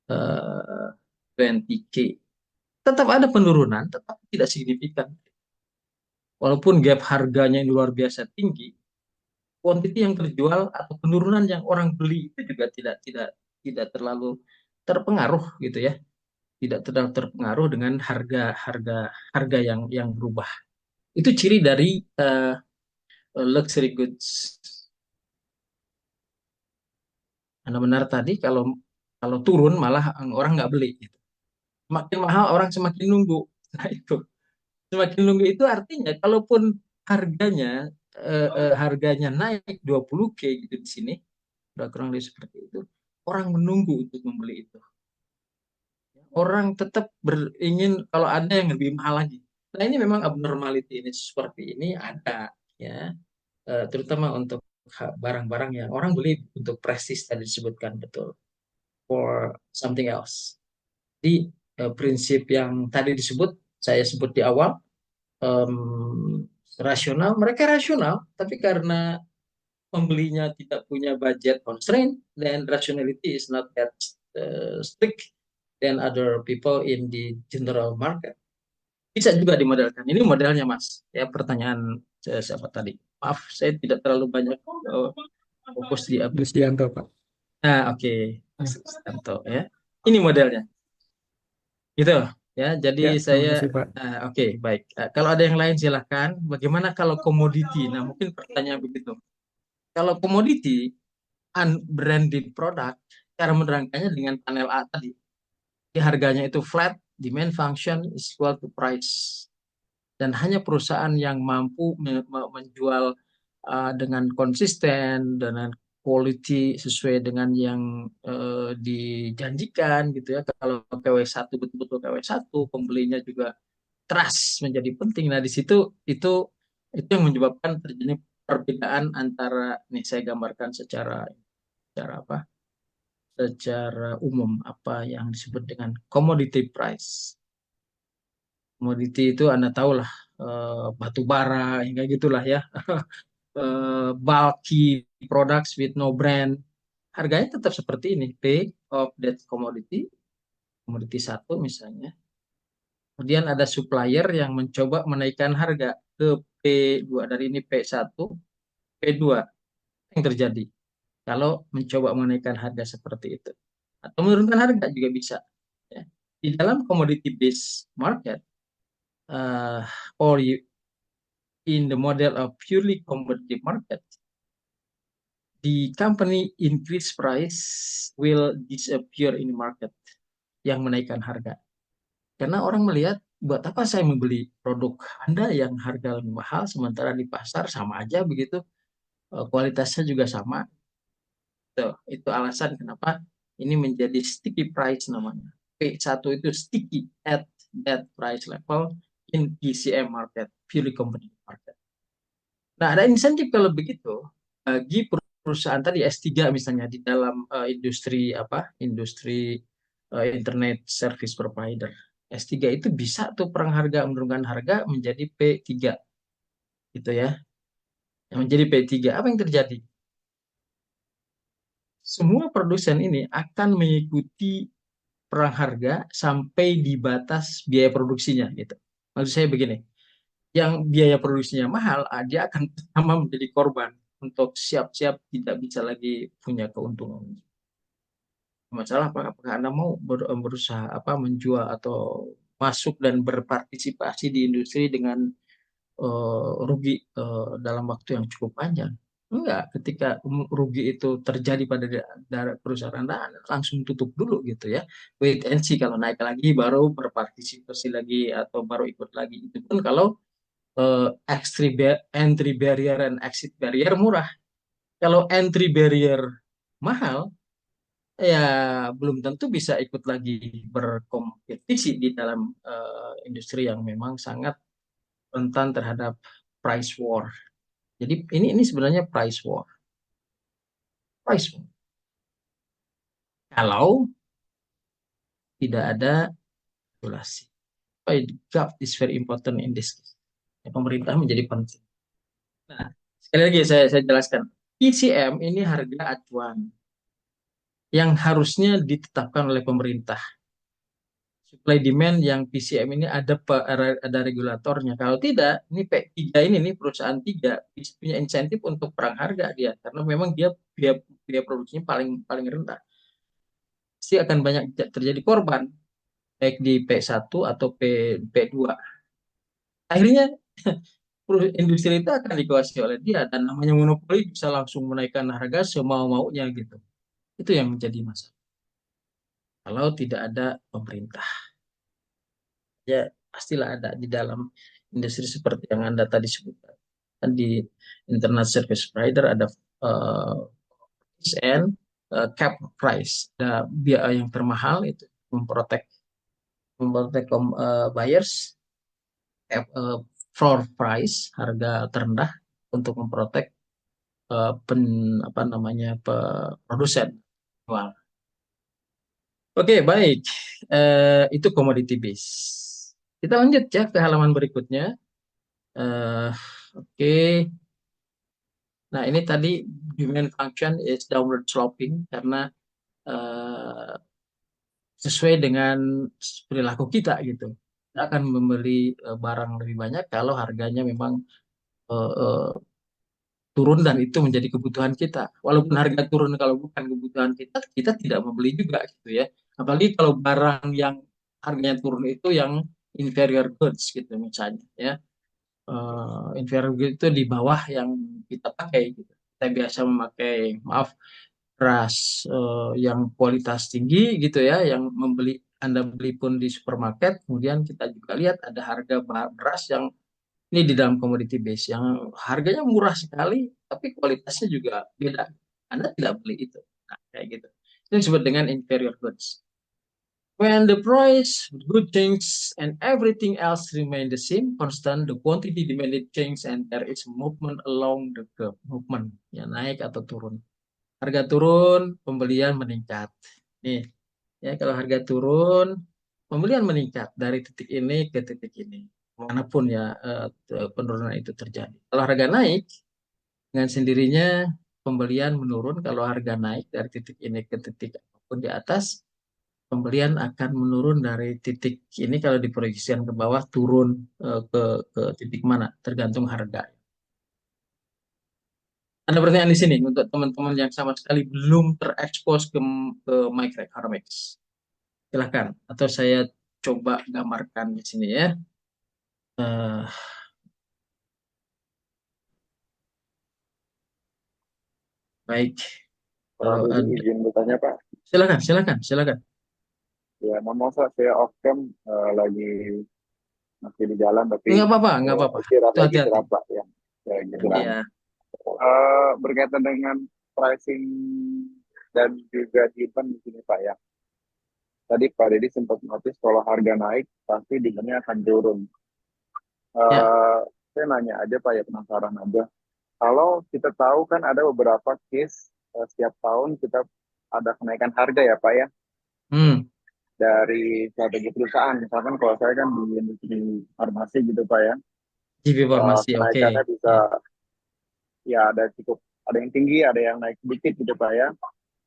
20K. Tetap ada penurunan, tetap tidak signifikan. Walaupun gap harganya yang luar biasa tinggi, quantity yang terjual atau penurunan yang orang beli itu juga tidak terlalu terpengaruh gitu ya, tidak terlalu terpengaruh dengan harga yang berubah. Itu ciri dari luxury goods. Karena benar tadi kalau turun malah orang nggak beli. Gitu. Semakin mahal orang semakin nunggu. Nah itu semakin nunggu itu artinya kalaupun harganya naik 20K gitu di sini, udah kurang lebih seperti itu. Orang menunggu untuk membeli itu. Orang tetap ingin kalau ada yang lebih mahal lagi. Nah ini memang abnormality ini seperti ini ada ya, terutama untuk barang-barang yang orang beli untuk prestis tadi disebutkan betul, for something else. Jadi prinsip yang tadi saya sebut di awal, rasional, mereka rasional, tapi karena pembelinya tidak punya budget constraint, then rationality is not that strict than other people in the general market. Bisa juga dimodelkan. Ini modelnya, Mas. Ya, pertanyaan siapa tadi? Maaf, saya tidak terlalu banyak fokus di Lucianto, Pak. Nah, oke. Sustanto, ya. Ini modelnya. Gitu ya. Jadi Ya, terima saya kasih, Pak. oke, baik. Kalau ada yang lain silahkan. Bagaimana kalau komoditi? Nah, mungkin pertanyaan begitu. Kalau komoditi unbranded product, cara menerangkannya dengan panel A tadi. Jadi harganya itu flat, demand function is equal to price. Dan hanya perusahaan yang mampu menjual dengan konsisten, dengan quality sesuai dengan yang dijanjikan gitu ya. Kalau KW1 betul-betul KW1, pembelinya juga trust menjadi penting. Nah, di situ itu yang menyebabkan terjadi perbedaan antara, nih saya gambarkan secara apa? Secara umum apa yang disebut dengan commodity price. Komoditi itu Anda tahu lah, batu bara, hingga gitulah ya. Bulky products with no brand. Harganya tetap seperti ini, P of that commodity, komoditi satu misalnya. Kemudian ada supplier yang mencoba menaikkan harga ke P2, dari ini P1, P2. Yang terjadi kalau mencoba menaikkan harga seperti itu. Atau menurunkan harga juga bisa. Ya. Di dalam commodity based market, or in the model of purely commodity market, the company increase price will disappear in the market, yang menaikkan harga. Karena orang melihat, buat apa saya membeli produk Anda yang harga lebih mahal, sementara di pasar sama aja begitu, kualitasnya juga sama. Itu alasan kenapa ini menjadi sticky price namanya. P1 itu sticky at that price level in PCM market, purely commodity market. Nah, ada insentif kalau begitu bagi perusahaan tadi S3 misalnya di dalam industri internet service provider. S3 itu bisa tuh perang harga, menurunkan harga menjadi P3 gitu ya. Yang menjadi P3, apa yang terjadi? Semua produsen ini akan mengikuti perang harga sampai di batas biaya produksinya gitu. Maksud saya begini, yang biaya produksinya mahal, dia akan pertama menjadi korban untuk siap-siap tidak bisa lagi punya keuntungan. Masalah apakah Anda mau berusaha menjual atau masuk dan berpartisipasi di industri dengan rugi dalam waktu yang cukup panjang? Enggak, ketika rugi itu terjadi pada perusahaan Anda, Anda langsung tutup dulu gitu ya. Wait and see, kalau naik lagi baru berpartisipasi lagi atau baru ikut lagi. Itu pun kalau entry barrier and exit barrier murah. Kalau entry barrier mahal, ya belum tentu bisa ikut lagi berkompetisi di dalam industri yang memang sangat rentan terhadap price war. Jadi ini sebenarnya price war. Price war. Kalau tidak ada regulasi. Gov is very important in this case. Ya, pemerintah menjadi penting. Nah, sekali lagi saya jelaskan. PCM ini harga acuan yang harusnya ditetapkan oleh pemerintah. Supply demand yang PCM ini ada regulatornya. Kalau tidak, ini P3 ini nih perusahaan 3 punya insentif untuk perang harga dia karena memang dia biaya produksinya paling paling rendah. Pasti akan banyak terjadi korban baik di P1 atau P2. Akhirnya industri itu akan dikuasai oleh dia dan namanya monopoli bisa langsung menaikkan harga semau-maunya gitu. Itu yang menjadi masalah. Kalau tidak ada pemerintah, ya pastilah ada di dalam industri seperti yang Anda tadi sebutkan. Di internet service provider ada fixed and cap price, ada biaya yang termahal itu memprotek buyers, cap, floor price harga terendah untuk memprotek apa namanya produsen jual. Oke, baik. Itu commodity base. Kita lanjut ya ke halaman berikutnya. Eh, oke. Nah, ini tadi demand function is downward sloping karena eh, sesuai dengan perilaku kita gitu. Kita akan membeli barang lebih banyak kalau harganya memang eh, eh, turun dan itu menjadi kebutuhan kita. Walaupun harga turun kalau bukan kebutuhan kita, kita tidak membeli juga gitu ya. Apalagi kalau barang yang harganya turun itu yang inferior goods gitu misalnya ya. Inferior goods itu di bawah yang kita pakai gitu. Kita biasa memakai, maaf, beras yang kualitas tinggi gitu ya, yang Anda beli pun di supermarket, kemudian kita juga lihat ada harga beras yang ini di dalam commodity base yang harganya murah sekali, tapi kualitasnya juga beda. Anda tidak beli itu. Nah, kayak gitu. Itu disebut dengan inferior goods. When the price good change and everything else remain the same, constant, the quantity demanded change and there is movement along the curve. Movement, ya naik atau turun. Harga turun, pembelian meningkat. Nih, ya kalau harga turun, pembelian meningkat dari titik ini ke titik ini manapun ya penurunan itu terjadi. Kalau harga naik, dengan sendirinya pembelian menurun. Kalau harga naik dari titik ini ke titik apapun di atas, pembelian akan menurun dari titik ini kalau diproyeksikan ke bawah turun ke titik mana, tergantung harga. Ada pertanyaan di sini untuk teman-teman yang sama sekali belum terekspos ke microeconomics. Silakan, atau saya coba gambarkan di sini ya. Eh, baik, kalau Kalau ada, izin bertanya Pak, silakan. ya memang saya off cam lagi masih di jalan tapi Nggak apa-apa. istirahat Itu lagi hati-hati. istirahat Pak ya. Ya istirahat. Iya, Berkaitan dengan pricing dan juga demand di sini Pak ya. Tadi Pak Deddy sempat notice kalau harga naik pasti demandnya akan turun. ya, Saya nanya aja Pak ya, penasaran aja. Kalau kita tahu kan ada beberapa case setiap tahun kita ada kenaikan harga ya Pak ya, hmm, dari strategi perusahaan. Misalkan kalau saya kan di industri farmasi gitu Pak ya, GP Farmasi, oke. kenaikannya bisa Ya. ya ada yang tinggi, ada yang naik sedikit gitu Pak ya.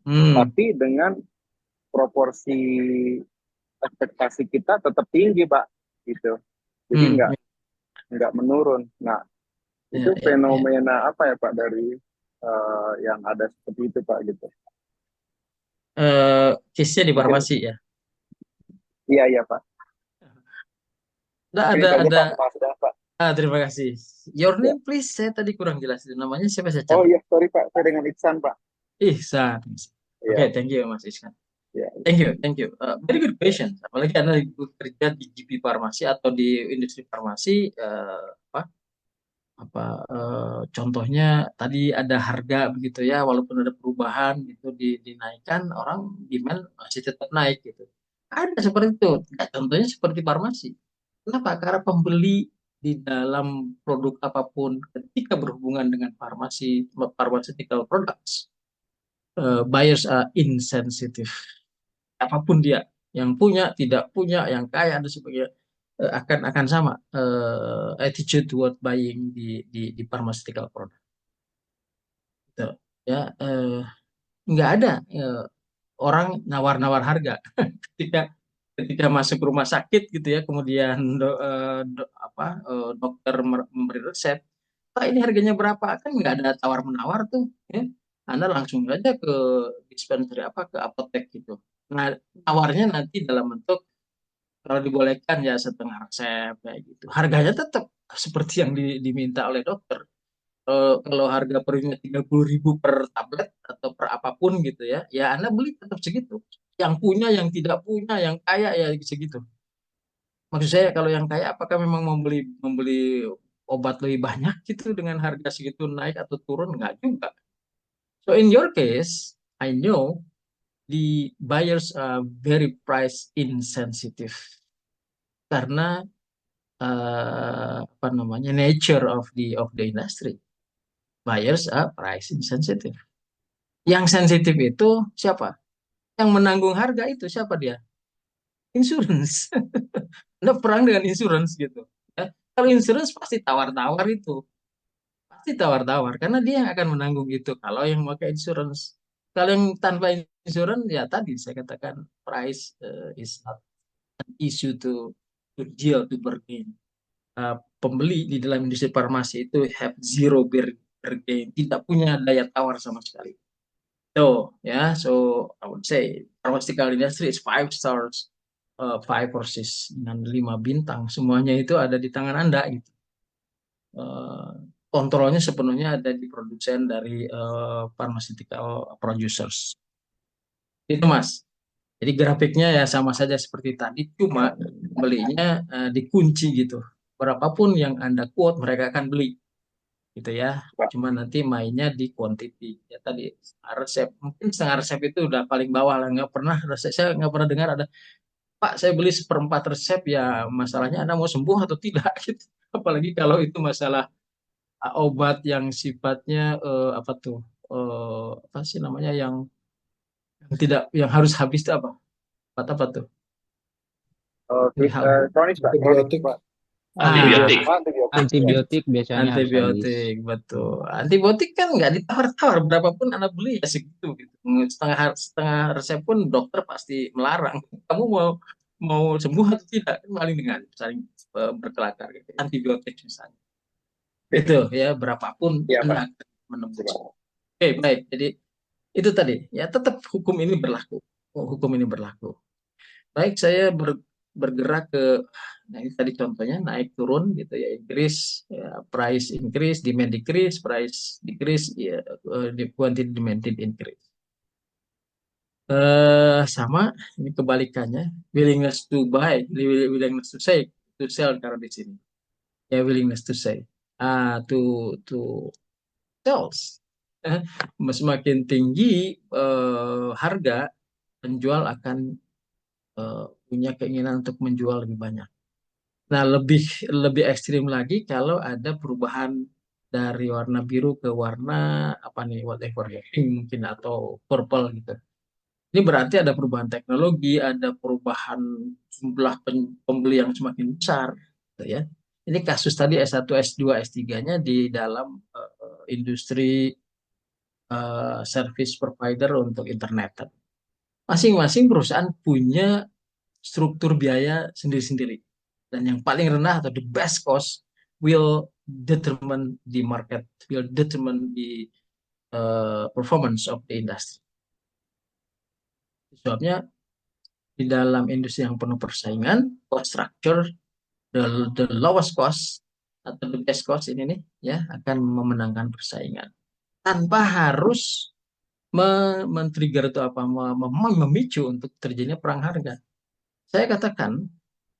Hmm, Tapi dengan proporsi ekspektasi kita tetap tinggi Pak gitu. Jadi hmm, nggak menurun. Nah, itu ya. fenomena apa ya Pak dari yang ada seperti itu Pak gitu. Case-nya di Mungkin farmasi ya. iya Pak. Nggak Mungkin ada itu aja ada Pak, maksudnya Pak. Terima kasih. Your Ya. name please, saya tadi kurang jelas. Namanya siapa saya Oh catat? iya, sorry Pak, saya dengan Iksan Pak. Ihsan. Oke, Iya, thank you Mas Ihsan. iya. Thank you, thank you. Very good question. Apalagi Anda bekerja di GP farmasi atau di industri farmasi, contohnya tadi ada harga begitu ya, walaupun ada perubahan gitu dinaikkan, orang demand masih tetap naik gitu. Ada seperti itu. Nah, contohnya seperti farmasi. Kenapa? Karena pembeli di dalam produk apapun ketika berhubungan dengan farmasi, pharmaceutical products, buyers are insensitive. Apapun dia, yang punya, tidak punya, yang kaya dan sebagainya, akan sama attitude toward buying di pharmaceutical product. Gitu. Ya, nggak ada orang nawar-nawar harga ketika ketika masuk rumah sakit gitu ya, kemudian dokter memberi resep, Pak ini harganya berapa, kan nggak ada tawar menawar tuh ya. Anda langsung aja ke dispensary ke apotek gitu. Nah, tawarnya nanti dalam bentuk kalau dibolehkan ya setengah resep kayak gitu. Harganya tetap seperti yang diminta oleh dokter. Kalau harga pernya 30.000 per tablet atau per apapun gitu ya, ya Anda beli tetap segitu. Yang punya, yang tidak punya, yang kaya ya segitu. Maksud saya kalau yang kaya apakah memang membeli membeli obat lebih banyak gitu dengan harga segitu naik atau turun? Nggak juga. So in your case, I know the buyers are very price insensitive karena apa namanya nature of the industry. Buyers are price insensitive. Yang sensitif itu siapa? Yang menanggung harga itu siapa dia? Insurance. Anda perang dengan insurance gitu. Ya. Kalau insurance pasti tawar-tawar itu. Pasti tawar-tawar karena dia yang akan menanggung itu kalau yang pakai insurance. Kalau yang tanpa insurance ya tadi saya katakan price is not an issue to deal to bargain. Pembeli di dalam industri farmasi itu have zero bargain, tidak punya daya tawar sama sekali. So so I would say pharmaceutical industry is 5 stars, 5 or 6 dengan 5 bintang. Semuanya itu ada di tangan Anda gitu. Eh, Kontrolnya sepenuhnya ada di produsen dari pharmaceutical producers. Itu Mas. Jadi grafiknya ya sama saja seperti tadi, cuma belinya dikunci gitu. Berapapun yang Anda quote, mereka akan beli gitu ya. Pak. Cuma nanti mainnya di quantity. Ya tadi resep, mungkin setengah resep itu udah paling bawah lah. Nggak pernah resep, saya nggak pernah dengar ada, Pak saya beli seperempat resep, ya masalahnya Anda mau sembuh atau tidak gitu. Apalagi kalau itu masalah obat yang sifatnya apa tuh, apa sih namanya yang tidak, yang harus habis itu apa? Obat apa tuh? Hal Kronis Pak, kronis Antibiotik. Pak. Antibiotik. Antibiotik biasanya harus habis. Antibiotik, betul. Antibiotik kan nggak ditawar-tawar, berapapun Anda beli ya segitu gitu. Setengah resep pun dokter pasti melarang. Kamu mau mau sembuh atau tidak? Kan paling dengan saling berkelakar gitu. Antibiotik misalnya. Itu ya berapapun Iya Pak. Anda akan menembus. Oke, baik. Jadi itu tadi ya, tetap hukum ini berlaku. Hukum ini berlaku. Baik, saya bergerak ke, nah ini tadi contohnya naik turun gitu ya, increase ya, price increase, demand decrease, price decrease, ya, di quantity demanded increase. Sama ini kebalikannya, willingness to buy, willingness to sell karena di sini ya, willingness to say, to sales. Semakin tinggi harga, penjual akan punya keinginan untuk menjual lebih banyak. Nah, lebih lebih ekstrim lagi kalau ada perubahan dari warna biru ke warna apa nih, whatever ya, pink mungkin atau purple gitu. Ini berarti ada perubahan teknologi, ada perubahan jumlah pembeli yang semakin besar, gitu ya. Ini kasus tadi S1, S2, S3-nya di dalam industri service provider untuk internet. Masing-masing perusahaan punya struktur biaya sendiri-sendiri. Dan yang paling rendah atau the best cost will determine the market, will determine the performance of the industry. Sebabnya di dalam industri yang penuh persaingan, cost structure, the lowest cost atau the best cost ini nih ya akan memenangkan persaingan tanpa harus men-trigger itu apa memicu untuk terjadinya perang harga. Saya katakan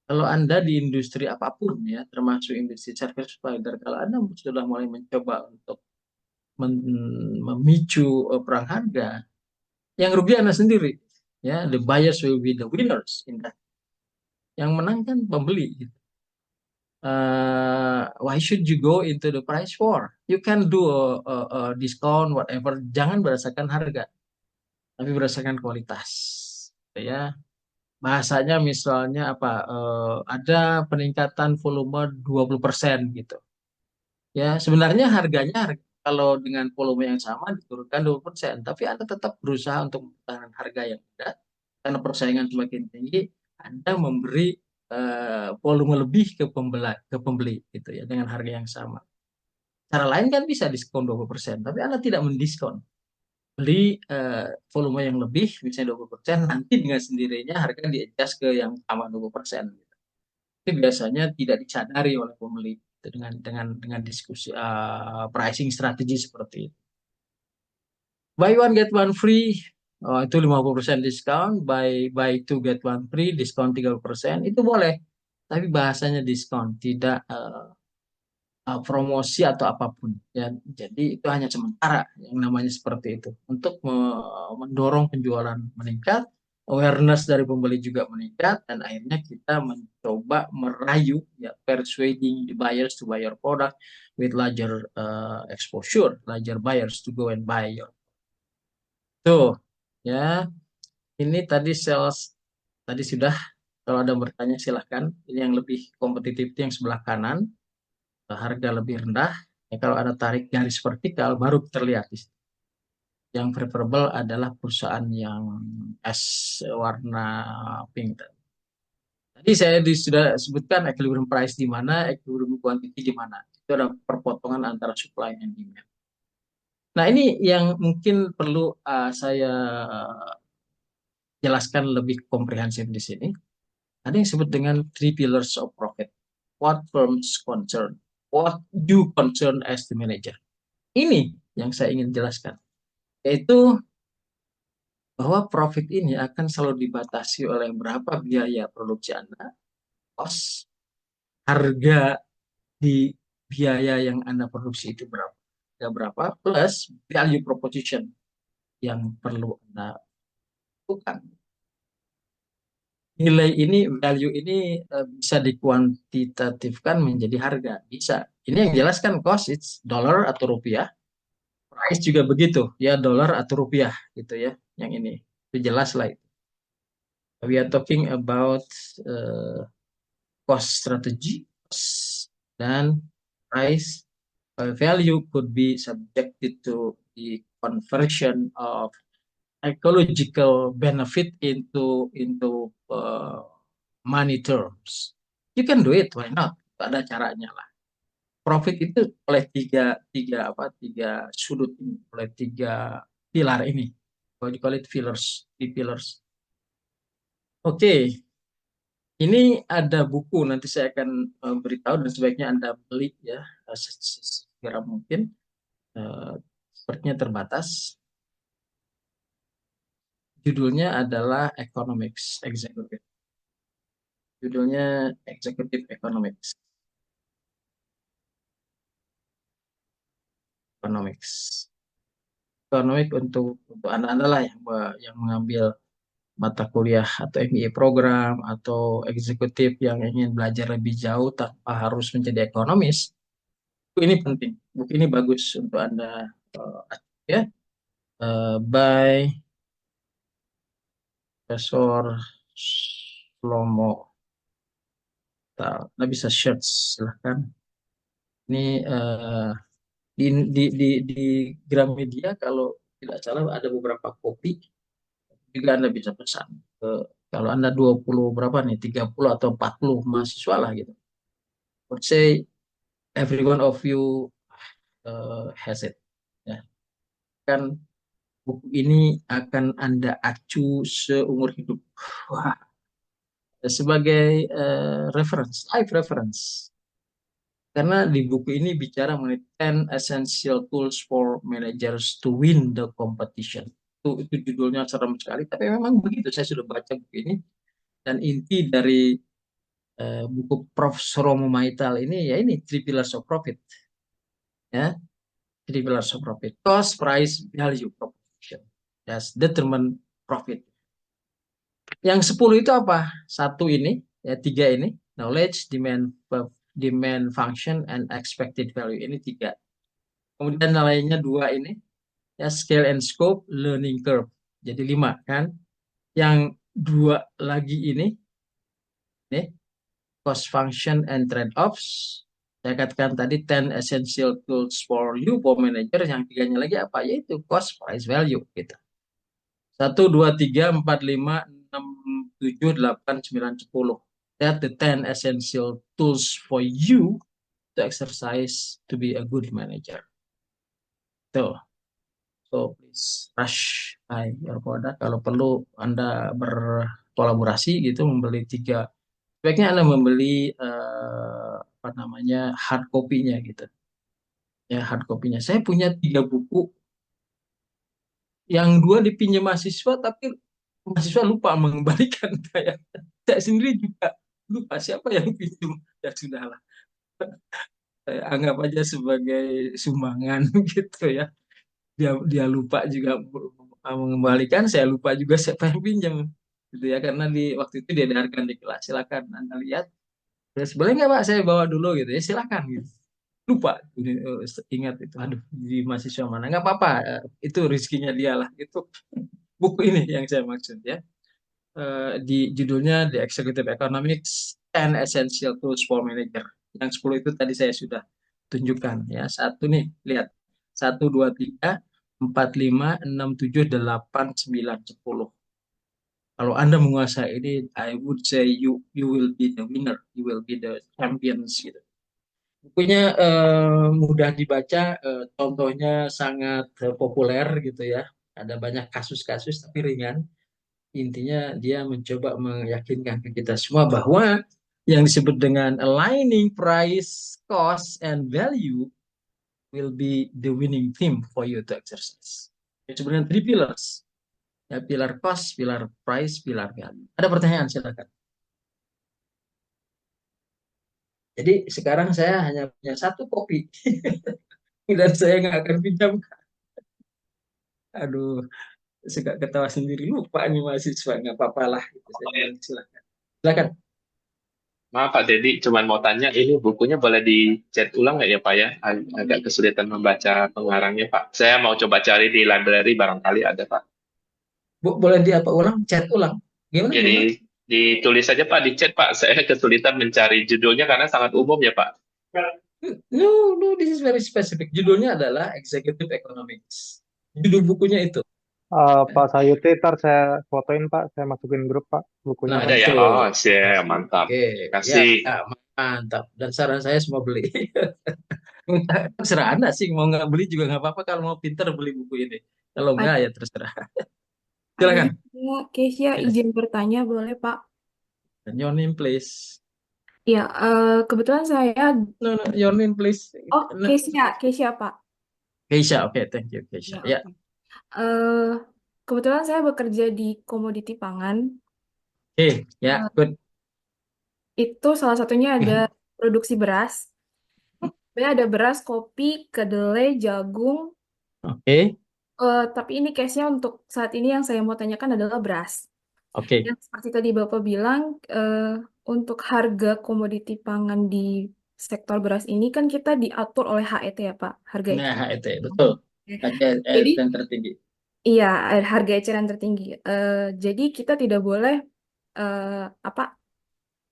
kalau Anda di industri apapun ya, termasuk industri service provider, kalau Anda sudah mulai mencoba untuk memicu perang harga, yang rugi Anda sendiri. Ya, the buyers will be the winners in that. Yang menang kan pembeli. Gitu. Why should you go into the price war? You can do a discount, whatever. Jangan berdasarkan harga, tapi berdasarkan kualitas. Ya, bahasanya misalnya apa? Ada peningkatan volume 20% gitu. Ya, sebenarnya harganya kalau dengan volume yang sama diturunkan 20%, tapi Anda tetap berusaha untuk mempertahankan harga yang ada karena persaingan semakin tinggi, Anda memberi volume lebih ke pembeli gitu ya dengan harga yang sama. Cara lain kan bisa diskon 20%, tapi Anda tidak mendiskon. Beli volume yang lebih, misalnya 20%, nanti dengan sendirinya harga di-adjust ke yang sama 20%. Gitu. Itu biasanya tidak disadari oleh pembeli gitu, dengan diskusi pricing strategi seperti itu. Buy one get one free, itu 50% diskon. Buy two get one free, diskon 30%, itu boleh. Tapi bahasanya diskon, tidak promosi atau apapun. Ya, jadi itu hanya sementara yang namanya seperti itu. Untuk mendorong penjualan meningkat, awareness dari pembeli juga meningkat, dan akhirnya kita mencoba merayu, ya, persuading the buyers to buy your product with larger exposure, larger buyers to go and buy your. Tuh, ya. Ini tadi sales, tadi sudah, kalau ada bertanya silahkan. Ini yang lebih kompetitif itu yang sebelah kanan, harga lebih rendah. Ya, kalau ada tarik garis vertikal baru terlihat. Yang preferable adalah perusahaan yang S warna pink. Tadi saya sudah sebutkan equilibrium price di mana, equilibrium quantity di mana. Itu ada perpotongan antara supply and demand. Nah, ini yang mungkin perlu saya jelaskan lebih komprehensif di sini. Ada yang disebut dengan 3 pillars of profit. What firms concern? What you concern as the manager? Ini yang saya ingin jelaskan. Yaitu bahwa profit ini akan selalu dibatasi oleh berapa biaya produksi Anda, cost, harga di biaya yang Anda produksi itu berapa, plus value proposition yang perlu Anda lakukan. Nilai ini, value ini bisa dikuantitatifkan menjadi harga. Bisa. Ini yang jelaskan cost, it's dollar atau rupiah. Price juga begitu, ya dolar atau rupiah gitu ya. Yang ini, itu jelas lah itu. We are talking about cost strategy, cost, dan price. Value could be subjected to the conversion of ecological benefit into money terms. You can do it, why not? Ada caranya lah. Profit itu oleh tiga sudut ini, oleh tiga pilar ini. Kalau di call it pillars, three pillars. Oke. Ini ada buku, nanti saya akan beritahu dan sebaiknya Anda beli ya segera mungkin. Sepertinya terbatas. Judulnya adalah Economics Executive. Judulnya Executive Economics. Economic untuk Anda-Anda lah yang mengambil mata kuliah atau MBA program atau eksekutif yang ingin belajar lebih jauh tanpa harus menjadi ekonomis. Ini penting. Buku ini bagus untuk Anda ya. By Profesor Shlomo. Anda bisa search silahkan. Ini di Gramedia kalau tidak salah ada beberapa kopi juga Anda bisa pesan. Kalau Anda 20 berapa nih, 30 atau 40 mahasiswa lah gitu. Let's say every one of you has it. Ya. Kan buku ini akan Anda acu seumur hidup. Wah. Sebagai reference, live reference. Karena di buku ini bicara mengenai 10 essential tools for managers to win the competition. Itu judulnya serem sekali, tapi memang begitu. Saya sudah baca buku ini, dan inti dari buku Prof. Romo Maital ini ya ini Three Pillars of Profit. Ya, Three Pillars of Profit. Cost, price, value proposition. That's determine profit. Yang 10 itu apa? Satu ini, ya 3 ini. Knowledge, demand function, and expected value. Ini 3. Kemudian lainnya 2 ini, ya scale and scope, learning curve. Jadi 5 kan. Yang 2 lagi ini cost function and trade-offs. Saya katakan tadi 10 essential tools for you for manager. Yang 3-nya lagi apa? Yaitu cost, price, value gitu. 1, 2, 3, 4, 5, 6, 7, 8, 9, 10. That the 10 essential tools for you to exercise to be a good manager. Tuh. So please rush buy your product. Kalau perlu Anda berkolaborasi gitu, membeli 3. Sebaiknya Anda membeli hard copy-nya gitu. Ya, hard copy-nya. Saya punya 3 buku. Yang 2 dipinjam mahasiswa, tapi mahasiswa lupa mengembalikan. Saya sendiri juga lupa siapa yang pinjam. Ya sudahlah. Saya anggap aja sebagai sumbangan gitu ya. Dia lupa juga mengembalikan, saya lupa juga siapa yang pinjam gitu ya, karena di waktu itu diedarkan di kelas, silakan Anda lihat, terus boleh nggak Pak saya bawa dulu gitu ya, silakan gitu. Lupa ingat itu, aduh di mahasiswa mana, nggak apa-apa, itu rezekinya dia lah itu. Buku ini yang saya maksud ya. Di judulnya The Executive Economics 10 Essential Tools for Manager. Yang 10 itu tadi saya sudah tunjukkan ya. Satu nih, lihat. 1, 2, 3, 4, 5, 6, 7, 8, 9, 10. Kalau Anda menguasai ini, I would say you will be the winner, you will be the champions gitu. Bukunya mudah dibaca, contohnya sangat populer gitu ya. Ada banyak kasus-kasus tapi ringan. Intinya dia mencoba meyakinkan ke kita semua bahwa yang disebut dengan aligning price, cost, and value will be the winning theme for you to exercise. Itu sebenarnya 3 pillars. Ya, pilar cost, pilar price, pilar value. Ada pertanyaan, silakan. Jadi sekarang saya hanya punya 1 kopi. Dan saya nggak akan pinjam. Aduh, suka ketawa sendiri. Lupa nih mahasiswa. Nggak apa-apa lah. Gitu. Saya bilang, silakan. Silakan. Maaf Pak Dedi, cuman mau tanya, ini bukunya boleh dicet ulang nggak ya Pak ya? Agak kesulitan membaca pengarangnya Pak. Saya mau coba cari di library, barangkali ada Pak. Boleh di apa ulang? Chat ulang. Gimana? Jadi ditulis saja Pak di chat Pak. Saya kesulitan mencari judulnya karena sangat umum ya Pak. No, this is very specific. Judulnya adalah Executive Economics. Judul bukunya itu. Pak Sayuti, ntar saya fotoin Pak, saya masukin grup Pak bukunya. Nah, Ada ya? betul. Oh, siap, mantap. Oke, Kasih. ya, mantap. Dan saran saya semua beli. Terserah Anda sih, mau nggak beli juga nggak apa-apa. Kalau mau pinter beli buku ini. Kalau nggak ya terserah. Silakan. Kesia izin bertanya boleh Pak? And your name please. Ya, kebetulan saya, No, your name please. oh No. Kesia Pak. Keisha, oke, thank you Keisha. Ya. oke. Kebetulan saya bekerja di komoditi pangan. Oke, ya, good. Itu salah satunya ada produksi beras. Sebenarnya ada beras, kopi, kedelai, jagung. Oke, Tapi ini case-nya untuk saat ini yang saya mau tanyakan adalah beras. oke. Yang seperti tadi Bapak bilang, untuk harga komoditi pangan di sektor beras ini kan kita diatur oleh HET ya Pak, harga Nah, eceran. HET, betul. Jadi, yang tertinggi. iya, harga eceran tertinggi. Jadi kita tidak boleh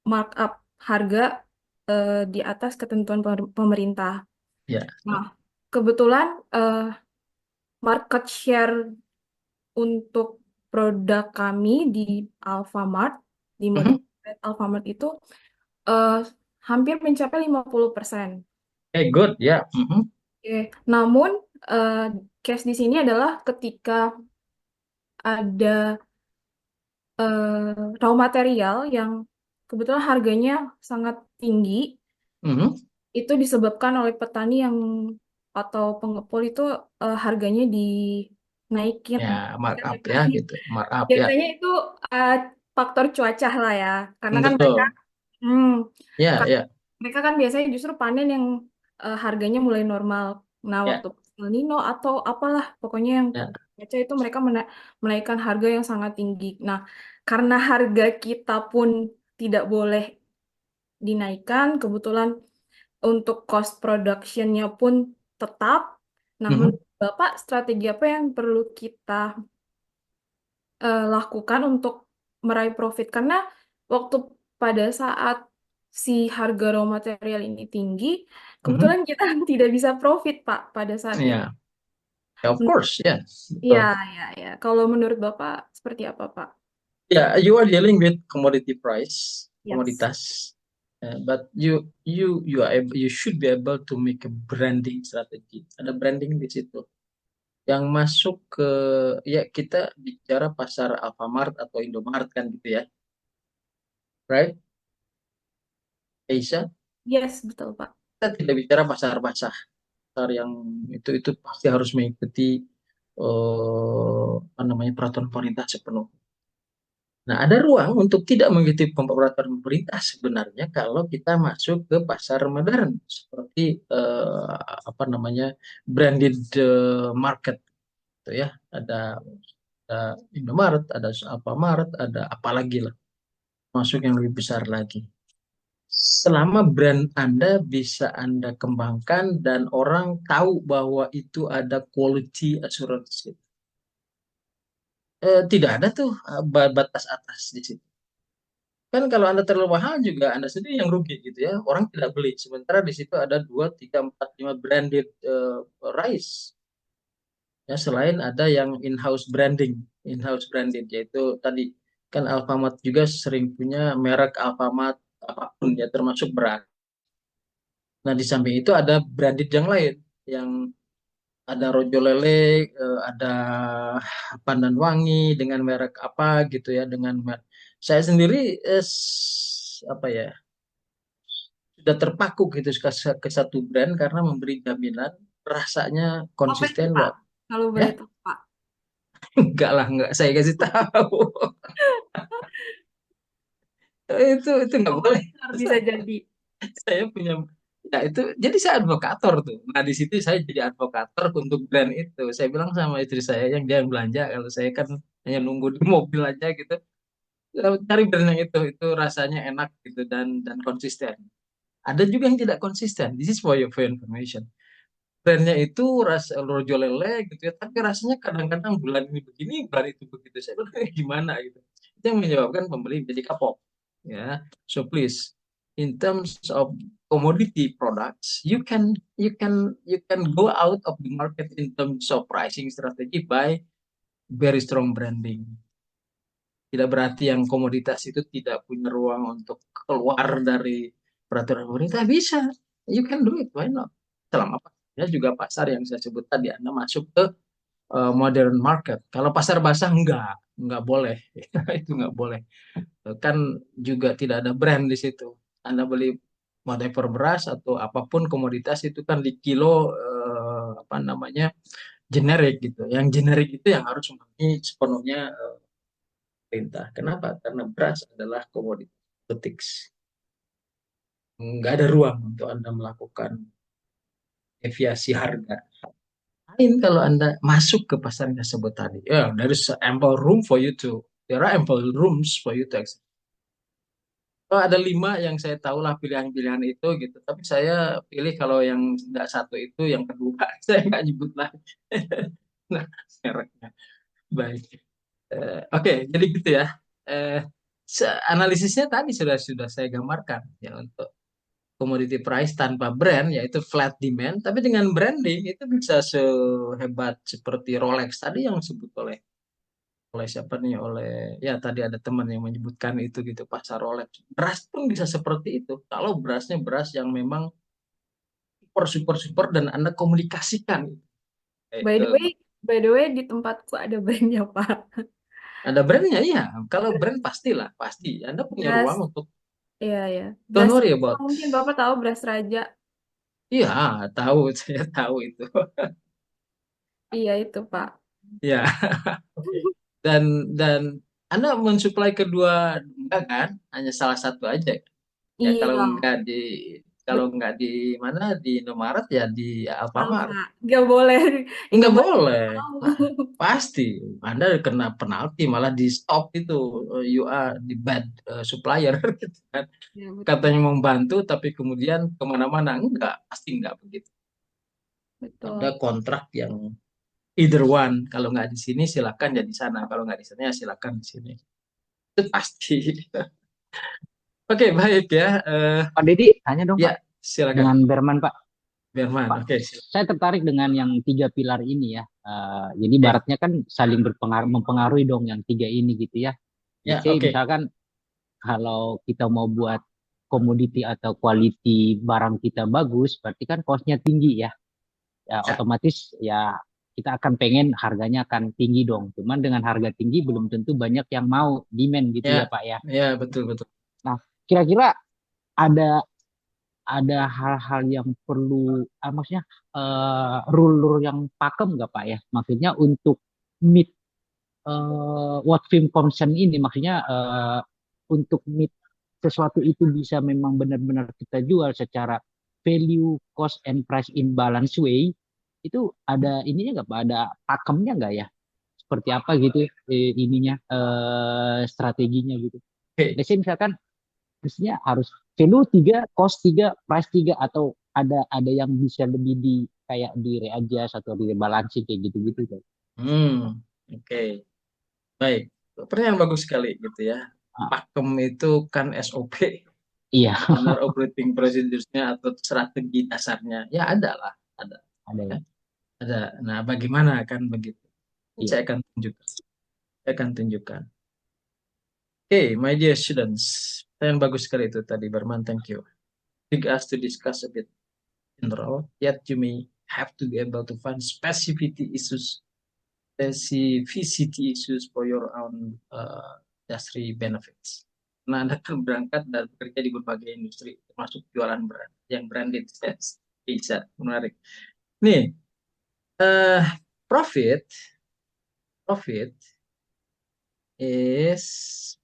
markup harga di atas ketentuan pemerintah. Ya. Nah, kebetulan market share untuk produk kami di Alfamart, di model Alfamart itu hampir mencapai 50%. Good, ya. Oke. Namun, case di sini adalah ketika ada raw material yang kebetulan harganya sangat tinggi, itu disebabkan oleh petani yang atau pengepul itu harganya dinaikin. Ya, markup ya gitu, markup ya. Biasanya itu eh, faktor cuaca lah ya, karena kan mereka, Betul. hmm, Ya, ka- ya, mereka kan biasanya justru panen yang harganya mulai normal. Nah, ya, waktu El Nino atau apalah, pokoknya yang ya. faktor cuaca itu mereka menaikkan harga yang sangat tinggi. Nah, karena harga kita pun tidak boleh dinaikkan, kebetulan untuk cost production-nya pun tetap. Nah, Mhm, menurut Bapak, strategi apa yang perlu kita lakukan untuk meraih profit? Karena waktu pada saat si harga raw material ini tinggi, mhm. kebetulan kita tidak bisa profit, Pak, pada saat itu. Ya, ya, of course, ya, Iya, betul. ya, ya. Kalau menurut Bapak, seperti apa, Pak? Ya, you are dealing with commodity price, Yes. komoditas. But you should be able to make a branding strategy. Ada branding di situ. Yang masuk ke, ya kita bicara pasar Alfamart atau Indomaret kan gitu ya, right? Aisyah, Yes, betul, Pak. kita tidak bicara pasar basah, pasar yang itu pasti harus mengikuti apa namanya peraturan pemerintah sepenuh. Nah, ada ruang untuk tidak mengikuti peraturan pemerintah sebenarnya kalau kita masuk ke pasar modern seperti apa namanya branded market, gitu ya. Ada Indomaret, ada Alfamart, ada apa lagi lah, masuk yang lebih besar lagi. Selama brand Anda bisa Anda kembangkan dan orang tahu bahwa itu ada quality assurance, gitu. Tidak ada tuh batas atas di situ. Kan kalau Anda terlalu mahal juga Anda sendiri yang rugi gitu ya. Orang tidak beli. Sementara di situ ada 2, 3, 4, 5 branded rice. Ya, selain ada yang in-house branding, in-house branded yaitu tadi kan Alfamart juga sering punya merek Alfamart apapun ya termasuk beras. Nah, di samping itu ada branded yang lain yang ada Rojo Lele, ada Pandan Wangi dengan merek apa gitu ya dengan merek. Saya sendiri apa ya sudah terpaku gitu ke satu brand karena memberi jaminan rasanya Apa itu, konsisten Pak? Pak. Kalau Ya boleh tahu, Pak. enggak lah, enggak saya kasih tahu. Itu enggak boleh. Sponsor bisa jadi. Saya punya, ya itu jadi saya advokator tuh. Nah, di situ saya jadi advokator untuk brand itu. Saya bilang sama istri saya yang dia yang belanja, kalau saya kan hanya nunggu di mobil aja gitu. Cari brand yang itu rasanya enak gitu dan konsisten. Ada juga yang tidak konsisten. This is for your information. Brandnya itu rasa Rojo Lele gitu ya, tapi rasanya kadang-kadang bulan ini begini, bulan itu begitu. Saya bilang gimana gitu. Itu yang menyebabkan pembeli jadi kapok. Ya, so please, in terms of commodity products, you can go out of the market in terms of pricing strategy by very strong branding. Tidak berarti yang komoditas itu tidak punya ruang untuk keluar dari peraturan pemerintah. Bisa, you can do it, why not? Selama pasarnya juga pasar yang saya sebut tadi, Anda masuk ke modern market. Kalau pasar basah enggak boleh. Itu enggak boleh. Kan juga tidak ada brand di situ. Anda beli whatever beras atau apapun komoditas itu kan di kilo apa namanya generik gitu. Yang generik itu yang harus memenuhi sepenuhnya pemerintah. Kenapa? Karena beras adalah komoditas politik. Nggak ada ruang untuk Anda melakukan deviasi harga. Lain kalau Anda masuk ke pasar yang disebut tadi. Ya, there is ample room for you to, there are ample rooms for you to exit. Oh, ada 5 yang saya tahu lah pilihan-pilihan itu gitu. Tapi saya pilih kalau yang nggak satu itu, yang kedua saya nggak nyebut lah. Nah, mereknya. Baik. Oke, jadi gitu ya. Eh, Analisisnya tadi sudah saya gambarkan ya untuk commodity price tanpa brand yaitu flat demand, tapi dengan branding itu bisa sehebat seperti Rolex tadi yang disebut oleh siapa nih, oleh ya tadi ada teman yang menyebutkan itu gitu, pasar Rolex. Beras pun bisa seperti itu kalau berasnya beras yang memang super super super dan Anda komunikasikan By itu the way, by the way, di tempatku ada brandnya, Pak. ada brandnya. Iya, kalau brand pastilah pasti Anda punya Beras, ruang untuk iya ya. don't Beras worry Raja, about. mungkin Bapak tahu beras Raja. Iya, tahu, saya tahu itu. Iya itu, Pak. Ya, oke. Dan Anda mensuplai kedua enggak kan? Hanya salah satu aja. Ya Iya, kalau nggak di mana di Indomaret ya di Alfamart. Alfa. Gak boleh. Nggak Indomaret boleh. tahu. Pasti Anda kena penalti malah di stop itu. You are the bad supplier gitu kan. Ya, betul. Katanya membantu tapi kemudian kemana-mana enggak, pasti enggak begitu. Ada Betul. kontrak yang either one, kalau nggak di sini silakan ya di sana, kalau nggak di sana ya silakan di sini. Itu pasti. Oke, baik ya. Pak Deddy, tanya dong Ya, Pak, silakan dengan Berman Pak. Berman. Pak, Oke, saya tertarik dengan yang 3 pilar ini ya. Jadi oke. baratnya kan saling mempengaruhi dong yang 3 ini gitu ya. Ya, Let's say oke. misalkan kalau kita mau buat komoditi atau quality barang kita bagus, berarti kan cost-nya tinggi ya. Ya Ya, otomatis ya kita akan pengen harganya akan tinggi dong. Cuman dengan harga tinggi belum tentu banyak yang mau demand gitu ya, ya Pak ya. ya, betul, betul. Nah, kira-kira ada hal-hal yang perlu, maksudnya rule-rule yang pakem nggak Pak ya? Maksudnya untuk meet what film concern ini, maksudnya untuk meet sesuatu itu bisa memang benar-benar kita jual secara value, cost, and price in balance way, itu ada ininya nggak Pak? Ada pakemnya nggak ya? Seperti apa gitu ininya strateginya gitu. Oke, Let's say misalkan mestinya harus value 3, cost 3, price 3, atau ada yang bisa lebih di kayak di readjust atau di rebalancing kayak gitu-gitu kan. oke, baik. Pertanyaan bagus sekali gitu ya. Ah, Pakem itu kan SOP, iya, standar operating procedures-nya atau strategi dasarnya. Ya ada lah, ada. ada Ya, ya. ada. Nah, bagaimana kan begitu? Iya. Saya akan tunjukkan. Saya akan tunjukkan. Oke, my dear students. Yang bagus sekali itu tadi, Berman. Thank you. Big us to discuss a bit general, yet you may have to be able to find specificity issues for your own industry benefits. Nah, Anda akan berangkat dan bekerja di berbagai industri, termasuk jualan brand, yang branded. Bisa, menarik. Nih, uh, profit, profit is,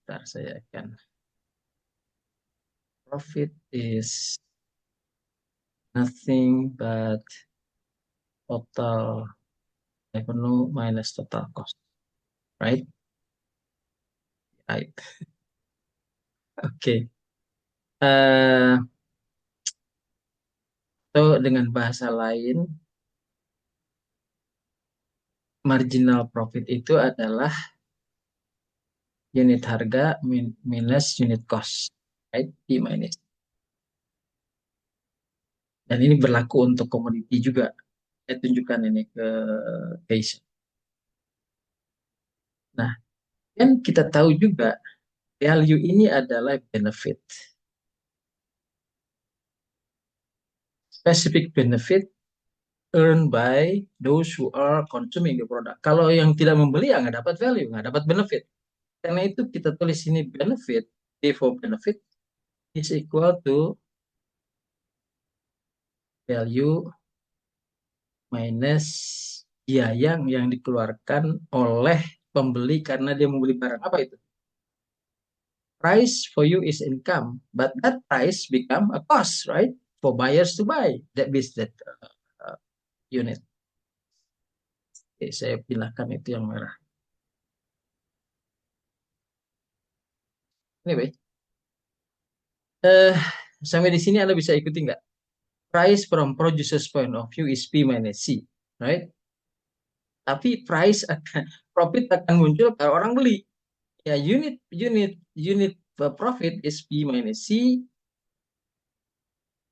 bentar saya akan, profit is nothing but total revenue minus total cost, right? Right. Oke. Atau dengan bahasa lain, marginal profit itu adalah unit harga minus unit cost, right? P minus. Dan ini berlaku untuk komoditi juga. Saya tunjukkan ini ke case. Nah, dan kita tahu juga value ini adalah benefit. Specific benefit earned by those who are consuming the product. Kalau yang tidak membeli ya nggak dapat value, nggak dapat benefit. Karena itu kita tulis ini benefit, D for benefit is equal to value minus biaya yang dikeluarkan oleh pembeli karena dia membeli barang. Apa itu? Price for you is income, but that price become a cost, right? For buyers to buy that unit. Oke, saya pilihkan itu yang merah. Anyway, sampai di sini Anda bisa ikuti nggak? Price from producer's point of view is P minus C, right? Tapi profit akan muncul kalau orang beli. Ya, unit profit is P minus C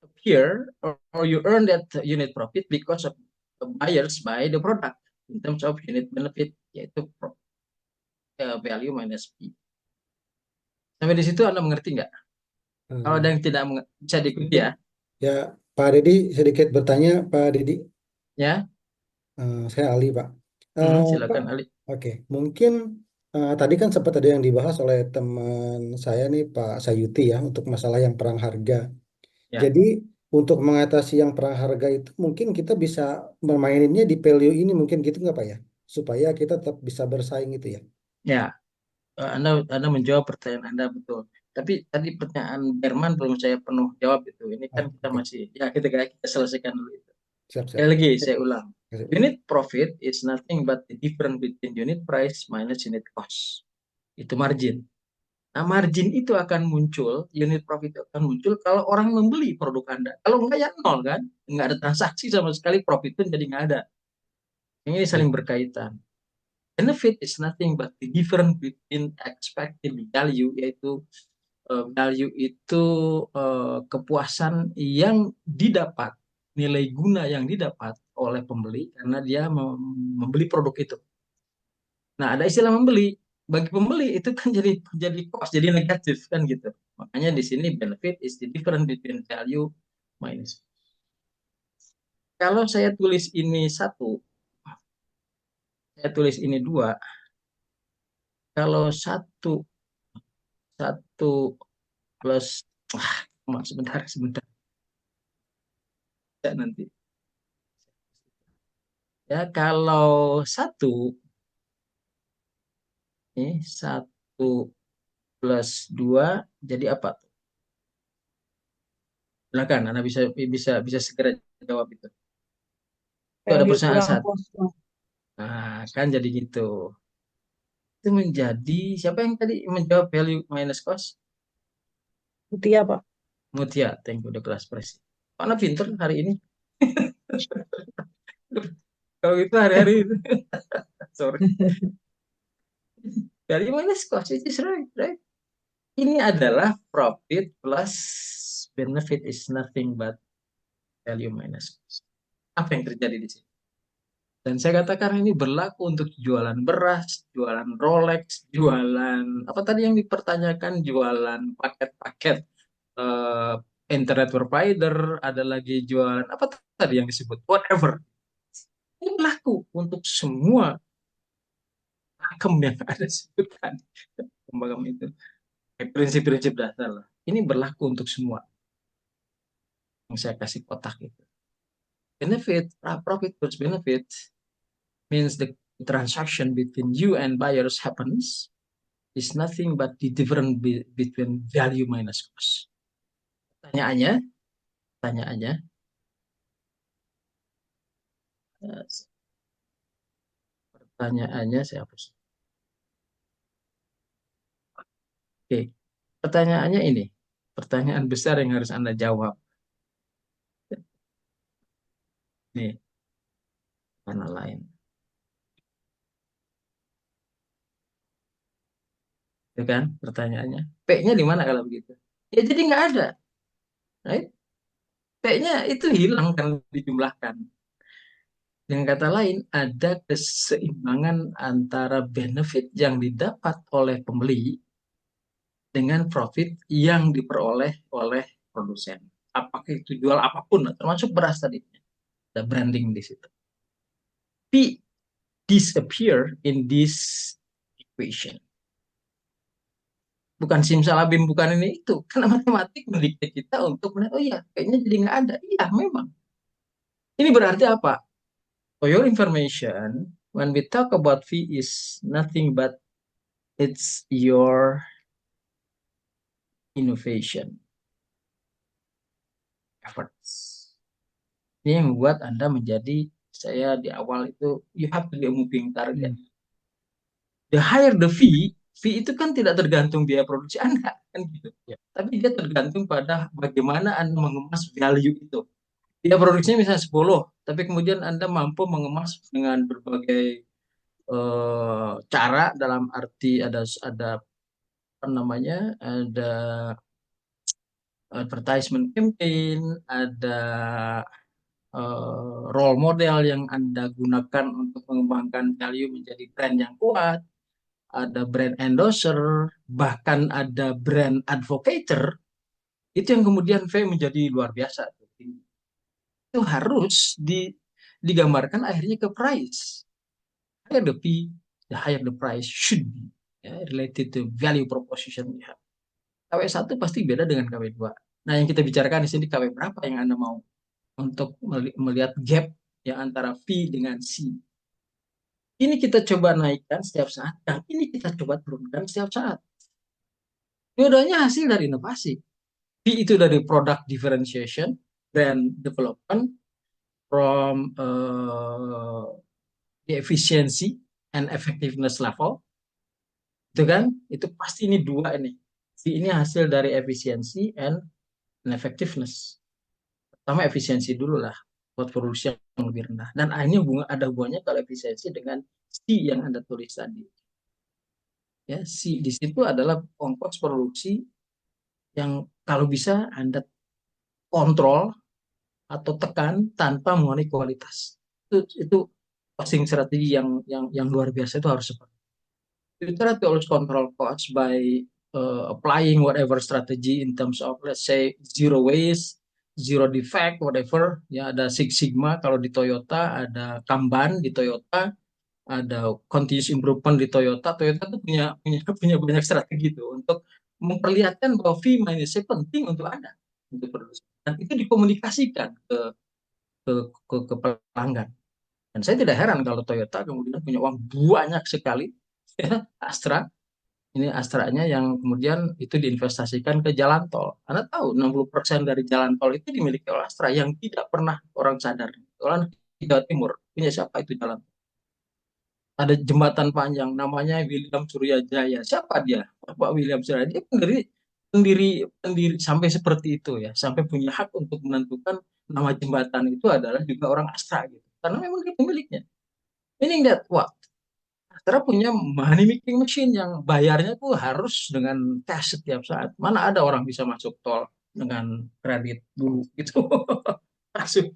appear, or you earn that unit profit because of the buyers buy the product in terms of unit benefit, yaitu value minus P. Sampai di situ Anda mengerti nggak? Kalau ada yang tidak bisa diikuti ya. Ya, Pak Deddy, sedikit bertanya, Pak Deddy. Ya, Saya Ali, Pak. Pak, silakan Ali. oke, mungkin tadi kan sempat ada yang dibahas oleh teman saya nih, Pak Sayuti ya, untuk masalah yang perang harga. Ya. Jadi untuk mengatasi yang perang harga itu mungkin kita bisa memaininnya di value ini mungkin gitu nggak Pak ya? Supaya kita tetap bisa bersaing itu ya. Ya, Anda menjawab pertanyaan Anda betul. Tapi tadi pertanyaan Berman belum saya penuh jawab itu. Ini kan kita Oke. masih, ya kita selesaikan dulu itu. Siap-siap. Sekali lagi saya ulang. Siap. Unit profit is nothing but the difference between unit price minus unit cost. Itu margin. Nah, margin itu akan muncul, unit profit itu akan muncul kalau orang membeli produk Anda. Kalau enggak ya nol kan? Enggak ada transaksi sama sekali, profit pun jadi enggak ada. Ini saling berkaitan. Benefit is nothing but the difference between expected value, yaitu value itu kepuasan yang didapat, nilai guna yang didapat oleh pembeli karena dia membeli produk itu. Nah, ada istilah membeli. Bagi pembeli itu kan jadi cost, jadi negatif kan gitu. Makanya di sini benefit is the difference between value minus. Kalau saya tulis ini 1, saya tulis ini 2. Kalau 1 plus sebentar ya, nanti ya, kalau 1 plus 2 jadi apa? Silakan, Anda bisa segera jawab itu. Itu ada Value perusahaan kurang 1. cost, Mas. Nah, kan jadi gitu. Itu menjadi, siapa yang tadi menjawab value minus cost? Mutia, Pak. Mutia, thank you, udah kelas presi. Mana pinter hari ini? Kalau itu hari-hari itu. Sorry. Value minus cost, it is right. Ini adalah profit plus benefit is nothing but value minus cost. Apa yang terjadi di sini? Dan saya katakan ini berlaku untuk jualan beras, jualan Rolex, jualan apa tadi yang dipertanyakan, jualan paket-paket internet provider, ada lagi jualan apa tadi yang disebut, whatever. Ini berlaku untuk semua pakem yang ada sebutkan. Pembagam itu prinsip-prinsip dasar lah. Ini berlaku untuk semua yang saya kasih kotak itu. Benefit, profit plus benefit means the transaction between you and buyers happens is nothing but the difference between value minus cost. Pertanyaannya saya hapus. Oke, pertanyaannya ini, pertanyaan besar yang harus Anda jawab. Nih, mana lain? Itu kan pertanyaannya. P-nya di mana kalau begitu? Ya jadi nggak ada. Right? P-nya itu hilang kan dijumlahkan. Dengan kata lain, ada keseimbangan antara benefit yang didapat oleh pembeli dengan profit yang diperoleh oleh produsen. Apakah itu jual apapun, termasuk beras tadi. Ada branding di situ. P disappear in this equation. Bukan simsalabim, bukan ini itu. Karena matematik mendikte kita untuk, oh iya, kayaknya jadi nggak ada. Iya, memang. Ini berarti apa? For your information, when we talk about fee is nothing but it's your innovation efforts. Ini yang membuat Anda menjadi, saya di awal itu, you have to be a moving target. The higher the fee itu kan tidak tergantung biaya produksi Anda, kan gitu. Ya. Tapi dia tergantung pada bagaimana Anda mengemas value itu. Biaya produksinya misalnya 10, tapi kemudian Anda mampu mengemas dengan berbagai cara, dalam arti ada apa namanya, ada advertisement campaign, ada role model yang Anda gunakan untuk mengembangkan value menjadi brand yang kuat, ada brand endorser, bahkan ada brand advocator, itu yang kemudian V menjadi luar biasa. Itu harus digambarkan akhirnya ke price. Higher the P, the higher the price should be, related to value proposition we have. KW1 pasti beda dengan KW2. Nah, yang kita bicarakan di sini KW berapa yang Anda mau untuk melihat gap ya antara V dengan C. Ini kita coba naikkan setiap saat, dan ini kita coba turunkan setiap saat. Dua-duanya hasil dari inovasi. V itu dari product differentiation, brand development, from the efficiency and effectiveness level. Itu kan? Itu pasti ini dua ini. V ini hasil dari efisiensi and effectiveness. Pertama efisiensi dulu lah, buat produksi yang lebih rendah. Dan ini ada hubungannya kalau efisiensi dengan C yang Anda tulis tadi. Ya, C di situ adalah ongkos produksi yang kalau bisa Anda kontrol atau tekan tanpa mengurangi kualitas. Itu costing strategi yang luar biasa, itu harus seperti itu. You try to always control cost by applying whatever strategy in terms of, let's say, zero waste, zero defect, whatever. Ya, ada Six Sigma kalau di Toyota, ada Kanban di Toyota, ada continuous improvement di Toyota. Toyota tuh punya banyak strategi tuh untuk memperlihatkan bahwa V minus C penting untuk Anda untuk produksi. Dan itu dikomunikasikan ke pelanggan. Dan saya tidak heran kalau Toyota kemudian punya uang banyak sekali, ya, Astra. Ini Astranya yang kemudian itu diinvestasikan ke jalan tol. Anda tahu 60% dari jalan tol itu dimiliki oleh Astra yang tidak pernah orang sadar. Orang di Jawa Timur punya siapa itu jalan tol? Ada jembatan panjang namanya William Suryajaya. Siapa dia? Bapak William Suryajaya. Dia pendiri sampai seperti itu ya, sampai punya hak untuk menentukan nama jembatan itu adalah juga orang Astra gitu. Karena memang dia pemiliknya. Meaning that what? Astra punya money making machine yang bayarnya tuh harus dengan cash setiap saat. Mana ada orang bisa masuk tol dengan kredit dulu gitu. Masuk.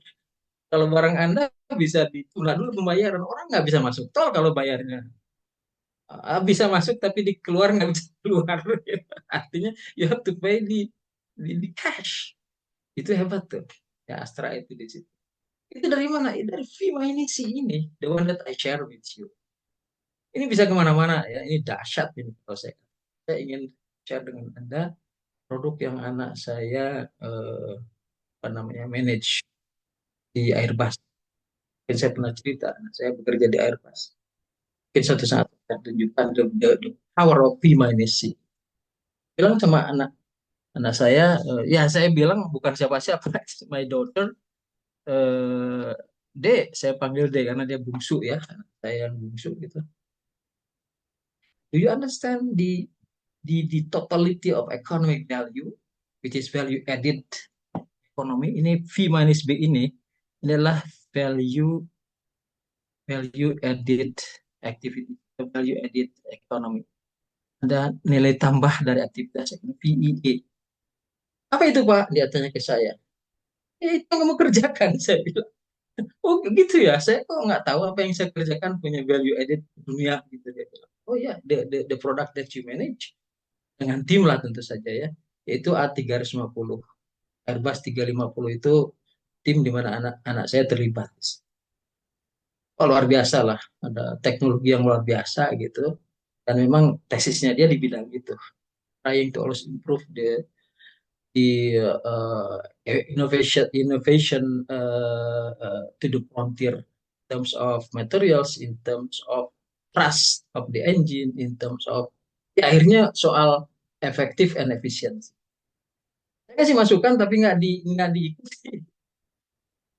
Kalau barang Anda bisa ditunda dulu pembayaran, orang nggak bisa masuk tol kalau bayarnya. Bisa masuk tapi dikeluar nggak bisa keluar. Artinya you have to pay di cash. Itu hebat tuh. Ya, Astra itu di situ. Itu dari mana? Dari Vima ini sih ini, the one that I share with you. Ini bisa kemana-mana ya. Ini dahsyat ini kalau saya ingin share dengan Anda produk yang anak saya manage di Airbus. Mungkin saya pernah cerita, saya bekerja di Airbus. Mungkin suatu saat saya tunjukkan the power of Vima ini sih. Bilang sama anak saya, ya saya bilang bukan siapa-siapa, my daughter, D, saya panggil D karena dia bungsu ya, saya yang bungsu gitu. Do you understand the totality of economic value, which is value added economy? Ini V minus B ini adalah value added activity, value added economy. Ada nilai tambah dari aktivitas ekonomi, VEA. Apa itu Pak? Dia tanya ke saya. Itu yang kamu kerjakan, saya bilang. Oh gitu ya, saya kok nggak tahu apa yang saya kerjakan punya value added dunia gitu, dia bilang. Oh ya, the product that you manage dengan tim lah tentu saja ya, yaitu A350, Airbus 350 itu tim di mana anak saya terlibat. Oh luar biasa lah, ada teknologi yang luar biasa gitu, dan memang tesisnya dia di bidang itu, trying to always improve the innovation to the frontier in terms of materials, in terms of trust of the engine, in terms of ya, akhirnya soal efektif and efficiency. Saya kasih masukan tapi nggak diikuti.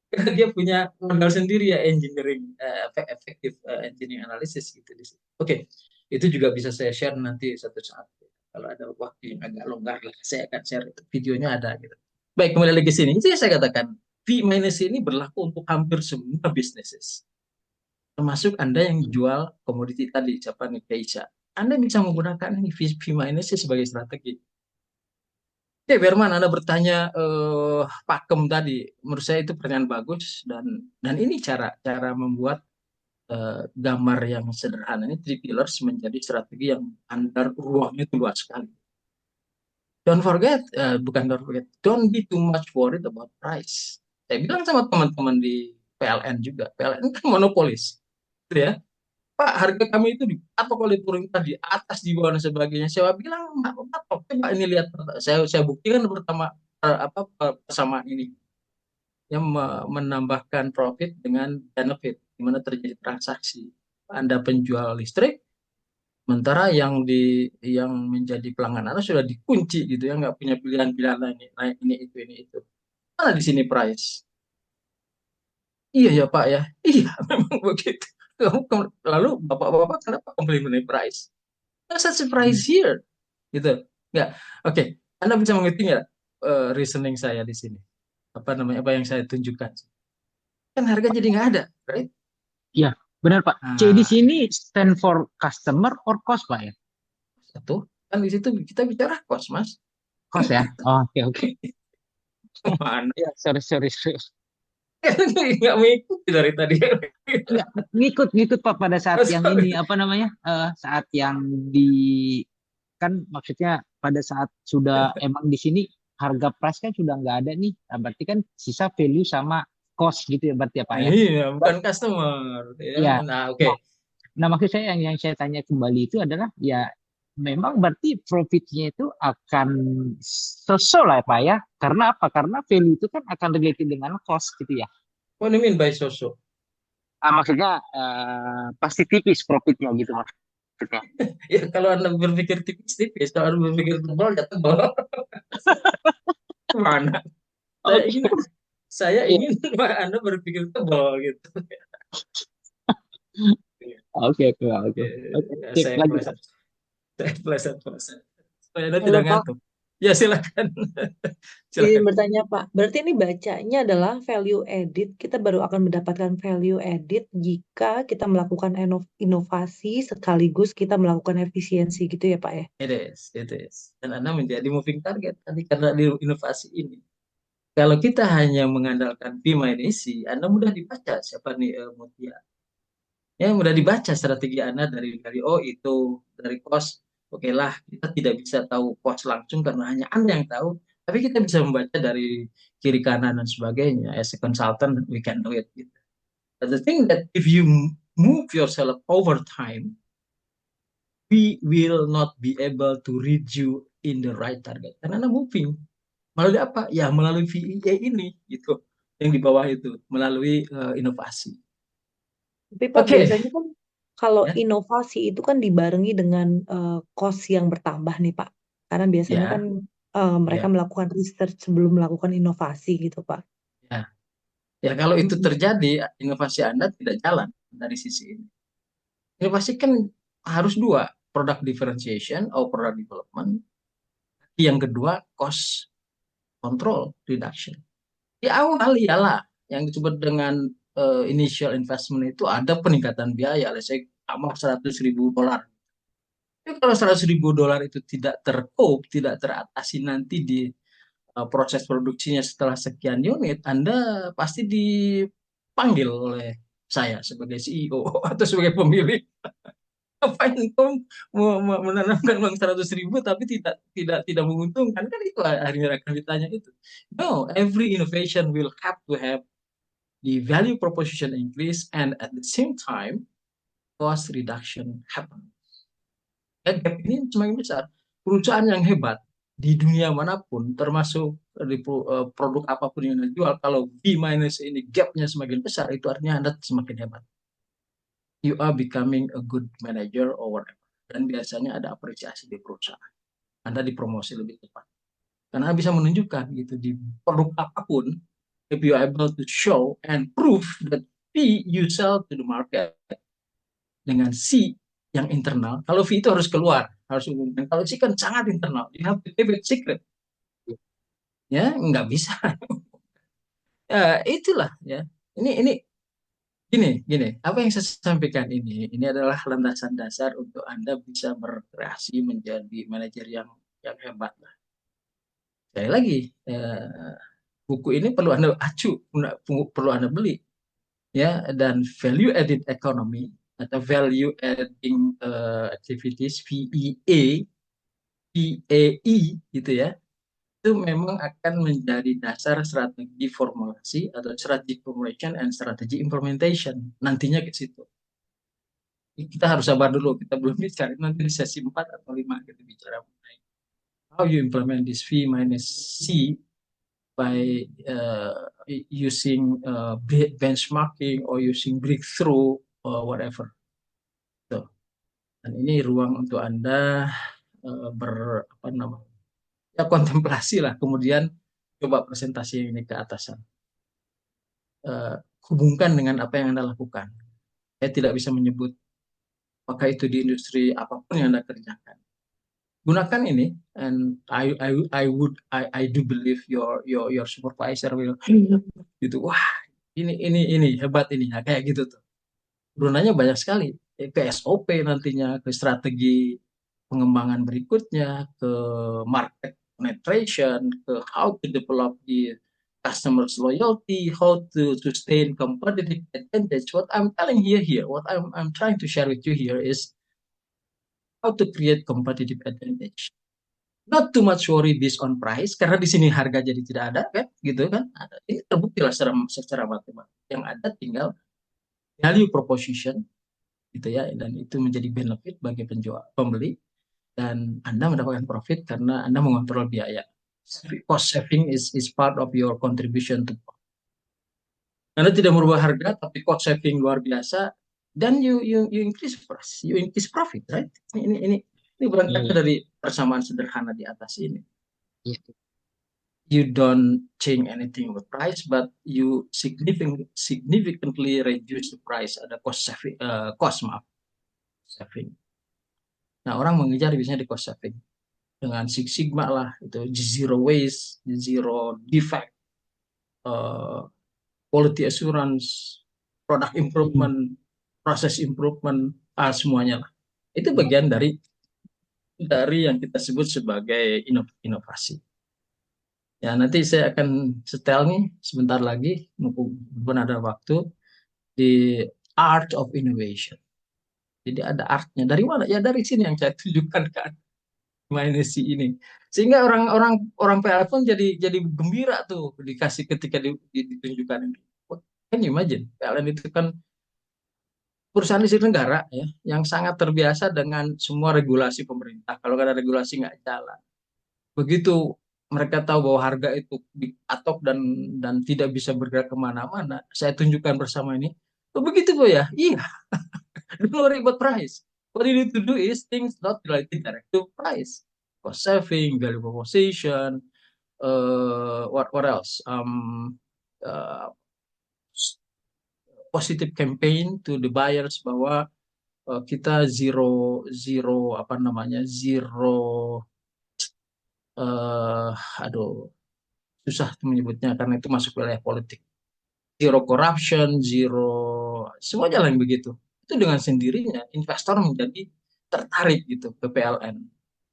Karena dia punya modal sendiri ya, engineering effective engineering analysis gitu di situ. Oke, itu juga bisa saya share nanti satu saat. Kalau ada waktu yang agak longgar lah, saya akan share itu. Videonya ada gitu. Baik, kembali lagi ke sini. Itu yang saya katakan, V minus ini berlaku untuk hampir semua bisnis. Termasuk Anda yang jual komoditi tadi, Japan Keisha. Anda bisa menggunakan V minus sebagai strategi. Oke, Berman, Anda bertanya pakem tadi. Menurut saya itu pertanyaan bagus, dan ini cara membuat gambar yang sederhana ini, 3 pillars menjadi strategi yang antar ruangnya itu luas sekali. Don't forget, don't be too much worried about price. Saya bilang sama teman-teman di PLN juga, PLN kan monopolis, gitu ya. Pak, harga kami itu apa kalau diturunkan di atas, di bawah dan sebagainya. Saya bilang, Pak, coba ini lihat. Saya buktikan pertama persamaan ini yang menambahkan profit dengan benefit, di mana terjadi transaksi. Anda penjual listrik, sementara yang menjadi pelanggan Anda sudah dikunci gitu ya, nggak punya pilihan-pilihan lain, ini itu. Mana di sini price? Iya ya Pak ya, iya memang begitu. Lalu bapak-bapak kenapa komplain mengenai price? There's such a price here, gitu. Nggak, oke. Anda bisa mengerti nggak reasoning saya di sini? Apa yang saya tunjukkan? Kan harga jadi nggak ada, right? Iya, benar Pak. C di Nah, sini stand for customer or cost Pak ya? satu kan di situ kita bicara cost, Mas. Cost ya. Oh, oke. Mana? Ya, sorry. Nggak mengikuti dari tadi. Enggak, ngikut Pak pada saat Oh, yang sorry. ini apa namanya? Saat yang kan maksudnya pada saat sudah emang di sini harga price kan sudah nggak ada nih. Nah, berarti kan sisa value sama cost gitu ya berarti ya Pak ya. Iya, bukan customer. Ya. Ya. Nah, oke. Nah, maksud saya yang saya tanya kembali itu adalah ya memang berarti profitnya itu akan sesuai lah Pak ya. Karena apa? Karena value itu kan akan related dengan cost gitu ya. What do you mean by so-so? Maksudnya pasti tipis profitnya gitu maksudnya. Ya, kalau Anda berpikir tipis-tipis, kalau Anda berpikir tebal, ya tebal. Mana? Saya Iya. ingin Anda berpikir tebal gitu. Oke. Saya Lanjut. pleasant. Saya pleasant. Supaya Anda Halo tidak Pak, ngantuk. Ya, silakan. izin Silakan. bertanya Pak. Berarti ini bacanya adalah value added. Kita baru akan mendapatkan value added jika kita melakukan inovasi sekaligus kita melakukan efisiensi gitu ya Pak ya? It is. Dan Anda menjadi moving target tadi karena di inovasi ini. Kalau kita hanya mengandalkan P minus C, Anda mudah dibaca siapa nih Mutia. Ya, mudah dibaca strategi Anda dari itu dari cost. Oke lah, kita tidak bisa tahu cost langsung karena hanya Anda yang tahu. Tapi kita bisa membaca dari kiri kanan dan sebagainya. As a consultant, we can do it. Gitu. But the thing that if you move yourself over time, we will not be able to read you in the right target. Karena Anda moving. Melalui apa? Ya melalui VEA ini gitu. Yang di bawah itu melalui inovasi. Tapi Pak Oke. biasanya kan kalau Ya. inovasi itu kan dibarengi dengan cost yang bertambah nih Pak. Karena biasanya Ya. kan mereka Ya. melakukan research sebelum melakukan inovasi gitu Pak. Ya, kalau itu terjadi, inovasi Anda tidak jalan dari sisi ini. Inovasi kan harus dua, product differentiation atau product development. Yang kedua, cost control reduction. Di awal ialah yang disebut dengan initial investment itu ada peningkatan biaya, saya tambah $100.000. Tapi kalau $100.000 itu tidak tidak teratasi nanti di proses produksinya setelah sekian unit, Anda pasti dipanggil oleh saya sebagai CEO atau sebagai pemilik. Apa engkau menanamkan uang 100.000 tapi tidak menguntungkan, kan itu akhirnya akan ditanya itu. No, every innovation will have to have the value proposition increase and at the same time cost reduction happen. Dan gap ini semakin besar. Perusahaan yang hebat di dunia manapun, termasuk di produk apapun yang dijual, kalau B minus ini gapnya semakin besar, itu artinya Anda semakin hebat. You are becoming a good manager or whatever. Dan biasanya ada apresiasi di perusahaan. Anda dipromosi lebih cepat. Karena Anda bisa menunjukkan gitu di produk apapun, if you are able to show and prove that B you sell to the market dengan C yang internal. Kalau V itu harus keluar, harus umumkan. Kalau C kan sangat internal, you have to keep it secret. Ya, nggak bisa. Ya, itulah ya. Ini gini, apa yang saya sampaikan ini adalah landasan dasar untuk Anda bisa berkreasi menjadi manajer yang hebat lah. Sekali lagi, buku ini perlu Anda perlu Anda beli, ya. Dan value added economy atau value adding activities VEI gitu ya, itu memang akan menjadi dasar strategi formulasi atau strategi formulation and strategi implementation nantinya ke situ. Kita harus sabar dulu, kita belum bicara nanti di sesi 4 atau 5 kita bicara mengenai how you implement this V minus C by using benchmarking or using breakthrough or whatever. So, dan ini ruang untuk Anda apa namanya, ya kontemplasi lah, kemudian coba presentasi ini ke atasan. Hubungkan dengan apa yang Anda lakukan. Saya tidak bisa menyebut apakah itu di industri apapun yang Anda kerjakan. Gunakan ini, and I do believe your supervisor will gitu. Wah, ini hebat ini, ya, kayak gitu tuh. Turunannya banyak sekali, ke SOP nantinya, ke strategi pengembangan berikutnya, ke market penetration, ke how to develop the customers loyalty, how to sustain competitive advantage. What I'm telling you here, what I'm trying to share with you here is how to create competitive advantage. Not too much worry based on price, karena di sini harga jadi tidak ada kan, gitu kan? Ini terbukti lah secara matematik. Yang ada tinggal value proposition, gitu ya, dan itu menjadi benefit bagi pembeli, dan Anda mendapatkan profit karena Anda mengontrol biaya. Cost saving is part of your contribution to. Anda tidak merubah harga, tapi cost saving luar biasa, dan you increase price, you increase profit, right? Ini berangkat dari persamaan sederhana di atas ini. You don't change anything with price, but you significantly reduce the price. Ada cost saving, saving. Nah, orang mengejar biasanya di cost saving dengan Six Sigma lah, itu zero waste, zero defect, quality assurance, product improvement, process improvement, semuanya lah. Itu bagian dari yang kita sebut sebagai inovasi. Ya, nanti saya akan setel nih sebentar lagi, mumpung ada waktu, di art of innovation. Jadi ada artnya. Dari mana? Ya dari sini yang saya tunjukkan kan, Mainesi ini. Sehingga orang PLN pun jadi gembira tuh dikasih ketika ditunjukkan ini. Kan imagine, PLN itu kan perusahaan listrik negara ya, yang sangat terbiasa dengan semua regulasi pemerintah. Kalau nggak ada regulasi nggak jalan. Begitu mereka tahu bahwa harga itu dipatok dan tidak bisa bergerak kemana-mana, saya tunjukkan bersama ini. Oh, begitu Bu ya? Iya. Don't worry about price. What you need to do is things not related direct to price. Cost saving, value proposition, what else? Positive campaign to the buyers bahwa kita zero apa namanya, zero aduh susah menyebutnya karena itu masuk wilayah politik. Zero corruption, zero semua jalan begitu. Itu dengan sendirinya investor menjadi tertarik gitu ke PLN.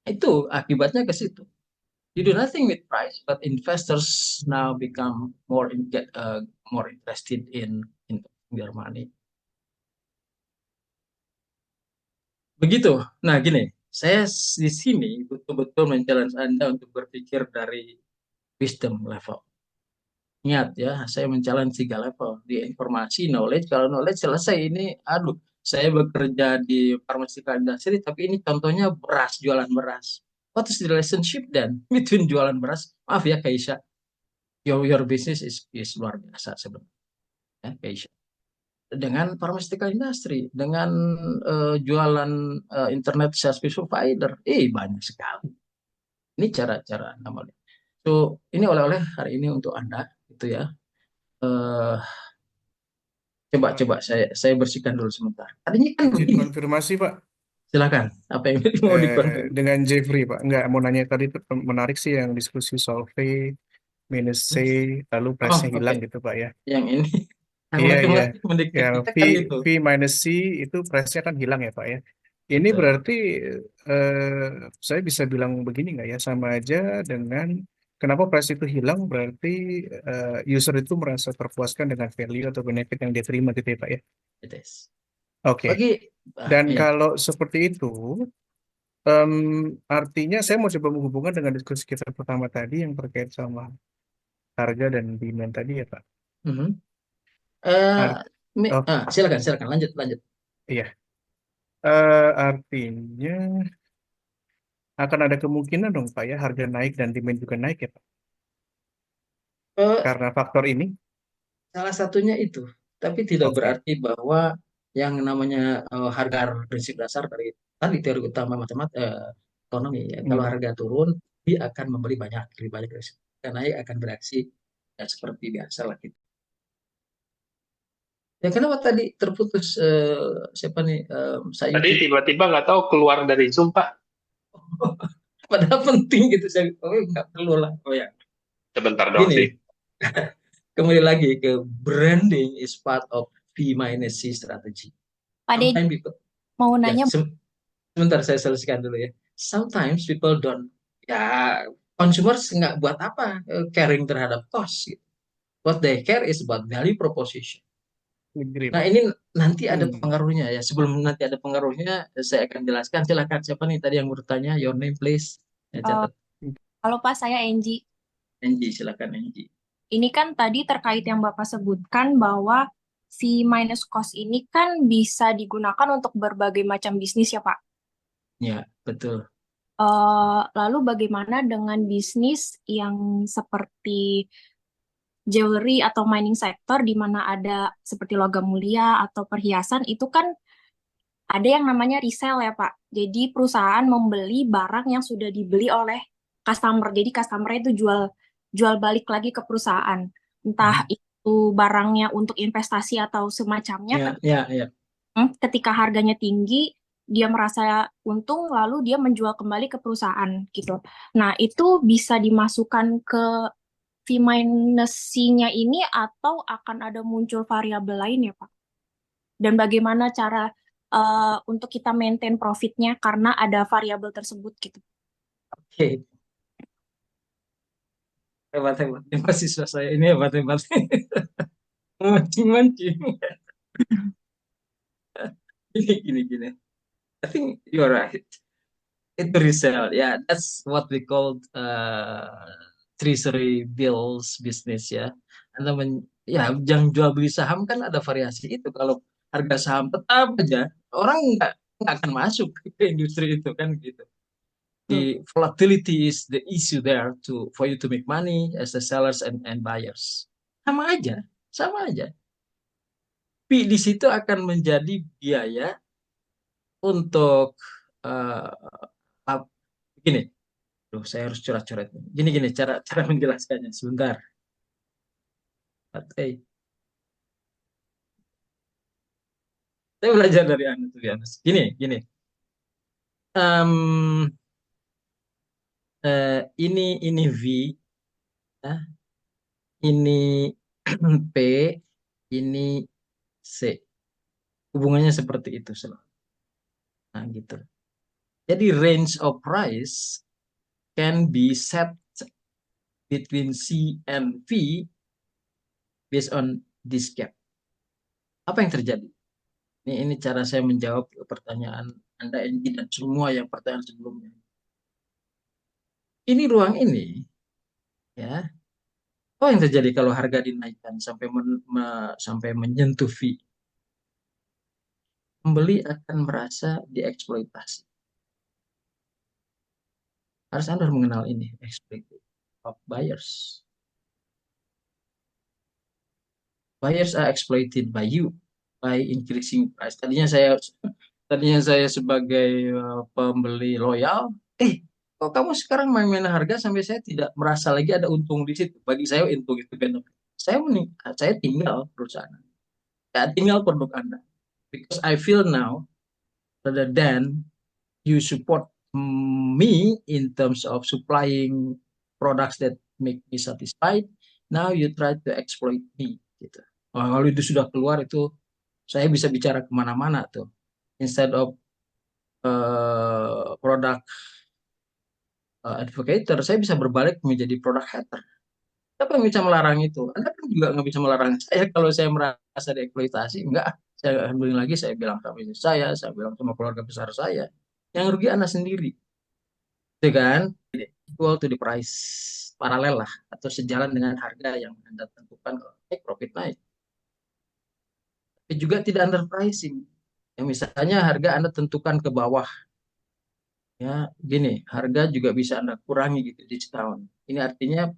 Itu akibatnya ke situ. You do nothing with price, but investors now become more interested in their money. Begitu. Nah, gini, saya di sini betul-betul men-challenge Anda untuk berpikir dari wisdom level. Ingat ya, saya men-challenge 3 level. Di informasi, knowledge. Kalau knowledge selesai ini, aduh, saya bekerja di pharmaceutical industry, tapi ini contohnya beras, jualan beras. What is the relationship then between jualan beras? Maaf ya, Keisha. Your business is luar biasa sebenarnya. Ya, Keisha. Dengan pharmaceutical industry, dengan jualan internet service provider, banyak sekali. Ini cara Anda melihat. So, ini oleh-oleh hari ini untuk Anda, gitu ya. Coba saya bersihkan dulu sebentar. Tadinya kan Izin begini. konfirmasi Pak Silakan. Apa yang mau dikonfirmasi? dengan Jeffrey Pak. Enggak, mau nanya tadi menarik sih yang diskusi soal V minus C lalu price-nya hilang Oke. gitu Pak ya. Yang ini, yang Iya, matematik yang mendikte V kan itu. V minus C itu price-nya kan hilang ya Pak ya. Ini Betul. berarti saya bisa bilang begini nggak ya, sama aja dengan kenapa price itu hilang, berarti user itu merasa terpuaskan dengan value atau benefit yang dia terima gitu ya Pak ya. It is. Oke. Bagi Dan iya. kalau seperti itu, artinya saya mau coba menghubungkan dengan diskusi kita pertama tadi yang terkait sama harga dan demand tadi ya Pak. Mhm. Art- oh, Silakan lanjut. iya. Artinya akan ada kemungkinan dong Pak ya harga naik dan demand juga naik ya Pak. Eh, karena faktor ini? Salah satunya itu, tapi tidak Oke. berarti bahwa yang namanya harga prinsip dasar dari tadi teori utama ekonomi ya. Kalau Hmm. harga turun, dia akan membeli banyak, lebih banyak dari situ. Dan naik akan bereaksi ya seperti biasa lah gitu. Ya kenapa tadi terputus siapa nih Tadi Sayuti? tiba-tiba nggak tahu keluar dari Zoom, Pak. Padahal penting gitu saya. Oh nggak perlu lah. Oh ya, Sebentar dong sih. gini. Kembali lagi ke branding is part of V minus C strategy. Pak Deddy, Sometimes people, mau ya, nanya, sebentar saya selesaikan dulu ya. Sometimes people don't, ya consumers nggak buat apa caring terhadap cost. Gitu. What they care is about value proposition. Agree, Nah Pak. ini nanti ada Hmm. pengaruhnya ya. Sebelum nanti ada pengaruhnya, saya akan jelaskan. Silakan siapa nih tadi yang bertanya? Your name please. Ya, eh, catat. halo Pak, saya Angie. Angie, silakan Angie. Ini kan tadi terkait yang Bapak sebutkan bahwa si minus cost ini kan bisa digunakan untuk berbagai macam bisnis ya Pak. Ya, betul. Lalu bagaimana dengan bisnis yang seperti jewelry atau mining sector di mana ada seperti logam mulia atau perhiasan itu kan ada yang namanya resell ya Pak. Jadi perusahaan membeli barang yang sudah dibeli oleh customer. Jadi customer itu jual balik lagi ke perusahaan. Entah itu barangnya untuk investasi atau semacamnya. Ya. Ketika harganya tinggi, dia merasa untung lalu dia menjual kembali ke perusahaan gitu. Nah, itu bisa dimasukkan ke V minus C-nya ini atau akan ada muncul variabel lain ya Pak? Dan bagaimana cara untuk kita maintain profitnya karena ada variabel tersebut gitu. Oke. Hebat. Ini mahasiswa saya ini hebat. Mancing. Gini. I think you're right. Itu resell. Yeah, that's what we call treasury bills business ya. Anda ya yang jual beli saham kan ada variasi itu. Kalau harga saham tetap aja orang nggak akan masuk ke industri itu kan gitu. The volatility is the issue there for you to make money as the sellers and buyers. Sama aja. Tapi di situ akan menjadi biaya untuk gini. Loh, saya harus coret-coret. Gini cara menjelaskannya sebentar. Hey. Saya belajar dari Anda tuh ya. Gini. Ini V, ya. Ini P, ini C. Hubungannya seperti itu selalu. Nah, gitu. Jadi range of price can be set between C and V based on this gap. Apa yang terjadi? Ini cara saya menjawab pertanyaan Anda Angie dan semua yang pertanyaan sebelumnya. Ini ruang ini, ya. Apa yang terjadi kalau harga dinaikkan sampai menyentuh V? Pembeli akan merasa dieksploitasi. Anda harus mengenal ini, exploitation of buyers. Buyers are exploited by you by increasing price. Tadinya saya sebagai pembeli loyal, kok kamu sekarang main-main harga sampai saya tidak merasa lagi ada untung di situ. Bagi saya untung itu benefit. Saya tinggal perusahaan. Ya, tinggal produk Anda. Because I feel now rather than you support me in terms of supplying products that make me satisfied, now you try to exploit me gitu. Kalau itu sudah keluar itu saya bisa bicara kemana-mana tuh. Instead of produk advocator, saya bisa berbalik menjadi produk hater. Siapa yang bisa melarang itu? Anda kan juga nggak bisa melarang saya kalau saya merasa dieksploitasi. Enggak, saya akan bilang lagi, saya bilang sama istri saya bilang sama keluarga besar saya. Yang rugi Anda sendiri. Itu kan? Equal to the price. Paralel lah. Atau sejalan dengan harga yang Anda tentukan. Naik, profit naik. Tapi juga tidak underpricing. Ya, misalnya harga Anda tentukan ke bawah. Ya, gini, harga juga bisa Anda kurangi gitu di setahun. Ini artinya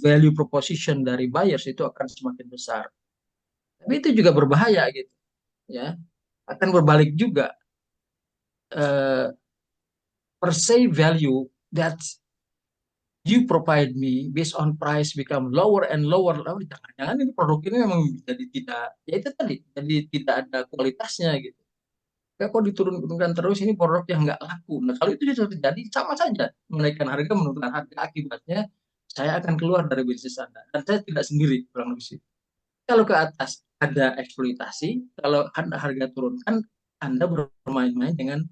value proposition dari buyers itu akan semakin besar. Tapi itu juga berbahaya gitu, ya. Akan berbalik juga. Per se value that you provide me based on price become lower and lower. Lalu jangan-jangan ini produk ini memang jadi tidak, ya itu tadi, jadi tidak ada kualitasnya gitu. Ya, kok diturunkan terus, ini produk yang nggak laku. Nah, kalau itu sudah terjadi, sama saja menaikkan harga, menurunkan harga, akibatnya saya akan keluar dari bisnis Anda. Dan saya tidak sendiri, kurang lebih. Kalau ke atas ada eksploitasi, kalau Anda harga turunkan, Anda bermain-main dengan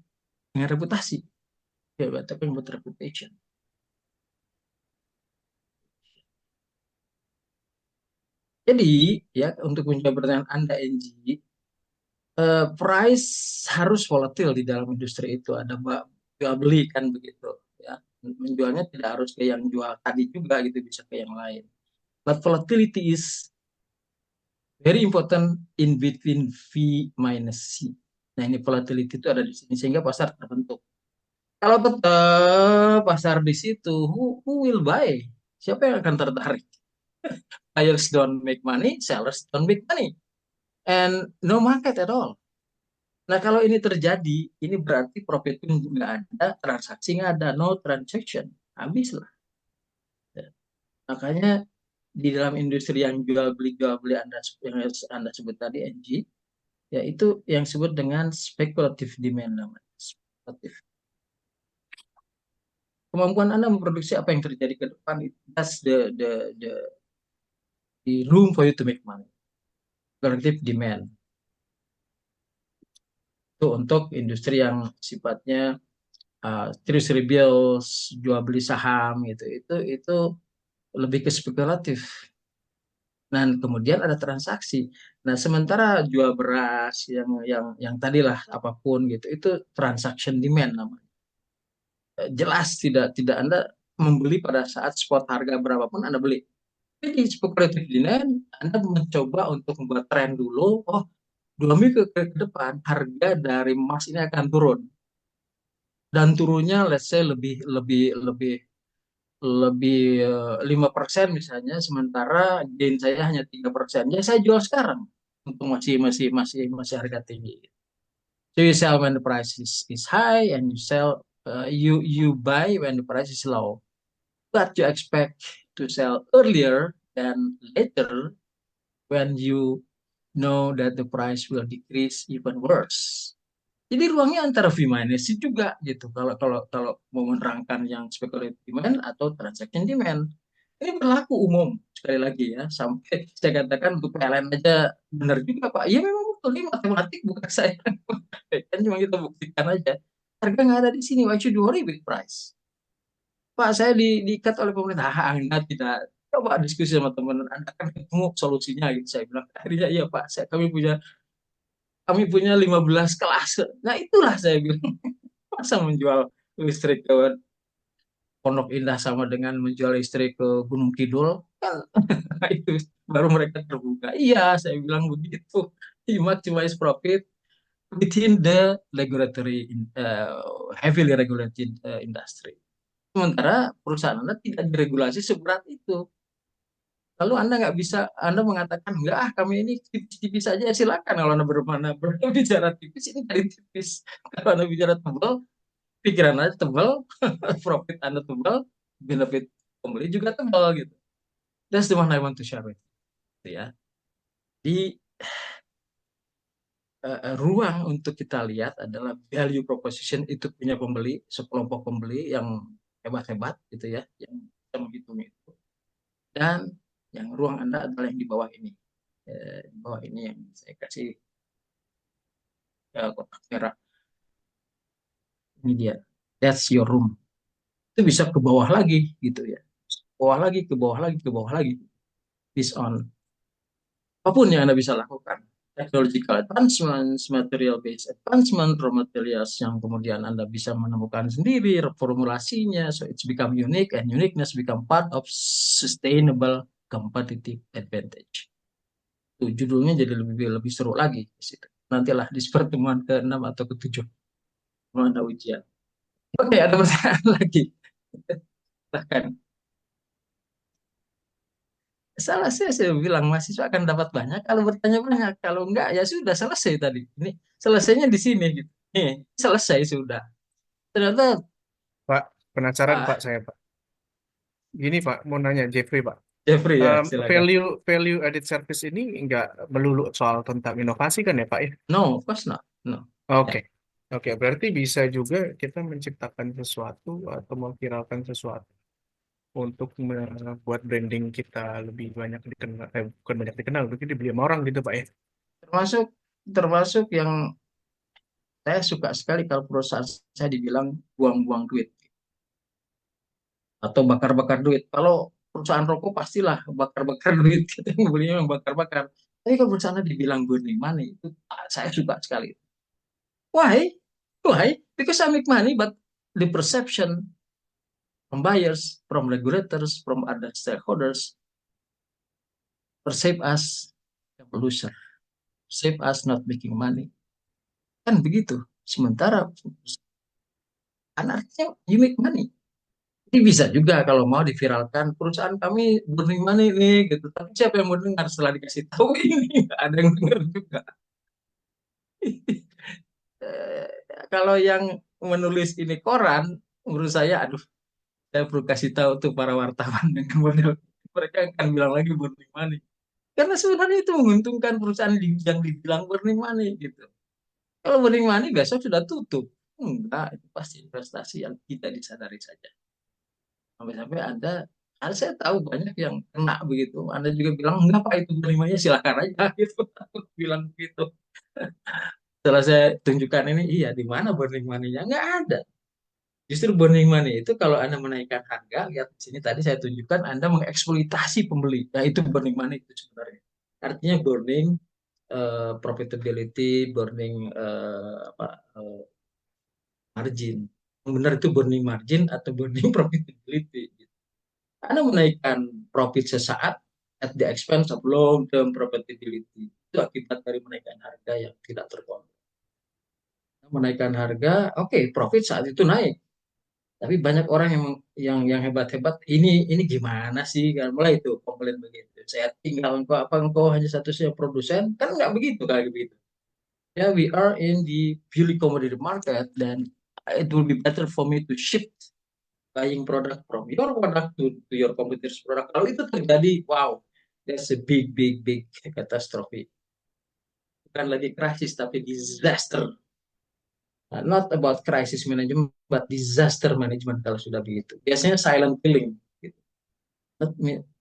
reputasi. Ya, tapi buat reputation. Jadi, ya, untuk menjawab pertanyaan Anda, NG, price harus volatil di dalam industri itu. Ada jual beli kan begitu, ya. Menjualnya tidak harus ke yang jual tadi juga gitu, bisa ke yang lain. But volatility is very important in between V minus C. Nah, ini volatility itu ada di sini sehingga pasar terbentuk. Kalau tetap pasar di situ, who will buy? Siapa yang akan tertarik? Buyers don't make money, sellers don't make money, and no market at all. Nah, kalau ini terjadi, ini berarti profit pun nggak ada, transaksi nggak ada, no transaction, habislah. Ya. Makanya di dalam industri yang jual beli yang Anda sebut tadi, NG, ya itu yang disebut dengan speculative demand namanya. Spekulatif. Kemampuan Anda memproduksi apa yang terjadi ke depan, that's the room for you to make money. Speculative demand. Itu untuk industri yang sifatnya treasury bills, jual beli saham gitu, itu lebih ke spekulatif. Dan kemudian ada transaksi. Nah, sementara jual beras yang tadilah apapun gitu, itu transaction demand namanya. Jelas tidak Anda membeli pada saat spot harga berapapun Anda beli. Jadi speculative demand, Anda mencoba untuk membuat tren dulu. Oh, 2 minggu ke depan harga dari emas ini akan turun. Dan turunnya let's say lebih 5% misalnya, sementara gain saya hanya 3%. Ya saya jual sekarang untuk masih harga tinggi. So you sell when the price is high and you buy when the price is low. But you expect to sell earlier than later when you know that the price will decrease even worse. Jadi ruangnya antara V minus C juga gitu. Kalau mau menerangkan yang speculative demand atau transaction demand, ini berlaku umum sekali lagi ya. Sampai saya katakan untuk PLN aja benar juga Pak. Iya memang betul, ini matematik bukan saya. Kan cuma kita buktikan aja. Harga nggak ada di sini. Why should you worry with price? Pak, saya diikat oleh pemerintah. Anda tidak. Coba diskusi sama teman Anda kan ketemu solusinya gitu. Saya bilang akhirnya iya Pak. Kami punya 15 kelas. Nah itulah saya bilang, masa menjual listrik ke Pondok Indah sama dengan menjual listrik ke Gunung Kidul, kan itu baru mereka terbuka. Iya, saya bilang begitu. You maximize profit within the heavily regulated industry. Sementara perusahaan Anda tidak diregulasi seberat itu. Lalu Anda nggak bisa, Anda mengatakan, enggak, kami ini tipis-tipis saja, silakan. Kalau Anda berbicara tipis, ini dari tipis. Kalau Anda bicara tebal, pikiran Anda tebal, profit Anda tebal, benefit pembeli juga tebal gitu. That's the one I want to share with you. Ya. Di ruang untuk kita lihat adalah value proposition itu punya pembeli, sekelompok pembeli yang hebat-hebat gitu ya, yang bisa menghitung itu. Dan yang ruang Anda adalah yang di bawah ini. Di bawah ini yang saya kasih kotak merah. Ini dia. That's your room. Itu bisa ke bawah lagi gitu ya. Bawah lagi, ke bawah lagi, ke bawah lagi. Based on apapun yang Anda bisa lakukan. Technological advancements, material-based advancement, raw materials yang kemudian Anda bisa menemukan sendiri, formulasinya, so it's become unique, and uniqueness become part of sustainable competitive advantage. Tuh, judulnya jadi lebih seru lagi di situ. Nantilah di pertemuan ke-6 atau ke-7 ada ujian. Oke, ada pertanyaan lagi. Silahkan. Salah saya bilang mahasiswa akan dapat banyak kalau bertanya banyak. Kalau enggak ya sudah selesai tadi. Ini selesainya di sini gitu. Nih, selesai sudah. Ternyata Pak, penasaran Pak ah, saya Pak. Gini Pak, mau nanya Jeffrey Pak. Jeffrey ya, silakan. Value added service ini nggak melulu soal tentang inovasi kan ya Pak ya? No, of course not. No. Ya. Oke. Oke, berarti bisa juga kita menciptakan sesuatu atau memviralkan sesuatu untuk membuat branding kita lebih banyak dikenal, bukan banyak dikenal, mungkin dibeli sama orang gitu Pak ya. Termasuk termasuk yang saya suka sekali kalau perusahaan saya dibilang buang-buang duit atau bakar-bakar duit. Kalau perusahaan rokok pastilah bakar-bakar duit, kita yang belinya yang bakar-bakar. Tapi kalau perusahaan dibilang burning money itu saya suka sekali. Why? Why? Because I make money, but the perception from buyers, from regulators, from other stakeholders perceive us a loser, perceive us not making money. Kan begitu. Sementara kan artinya you make money. Ini bisa juga kalau mau diviralkan perusahaan kami burning money nih gitu. Tapi siapa yang mau dengar setelah dikasih tahu ini? Nggak ada yang dengar juga. Eh, Kalau yang menulis ini koran, menurut saya, aduh, saya perlu kasih tahu tuh para wartawan dengan model mereka akan bilang lagi burning money. Karena sebenarnya itu menguntungkan perusahaan yang dibilang burning money gitu. Kalau burning money besok sudah tutup. Enggak, itu pasti investasi yang tidak disadari saja. Sampai-sampai ada saya tahu banyak yang kena begitu. Anda juga bilang, enggak Pak, itu burning money silakan aja gitu. Aku bilang begitu. Setelah saya tunjukkan ini, iya di mana burning money-nya? Enggak ada. Justru burning money itu kalau Anda menaikkan harga, lihat di sini tadi saya tunjukkan Anda mengeksploitasi pembeli. Nah, itu burning money itu sebenarnya. Artinya burning profitability, burning margin. Yang benar itu burning margin atau burning profitability. Anda menaikkan profit sesaat at the expense of long term profitability. Itu akibat dari menaikkan harga yang tidak terkontrol. Menaikkan harga, oke, profit saat itu naik. Tapi banyak orang yang hebat-hebat, ini gimana sih? Kan mulai itu komplain begitu. Saya tinggal engkau hanya satu-satunya produsen, kan nggak begitu kayak begitu. Ya, we are in the purely commodity market, dan it will be better for me to shift buying product from your product to your competitors product. Kalau itu terjadi, wow, that's a big catastrophe. Bukan lagi krisis tapi disaster. Not about crisis management, but disaster management kalau sudah begitu. Biasanya silent killing. Gitu.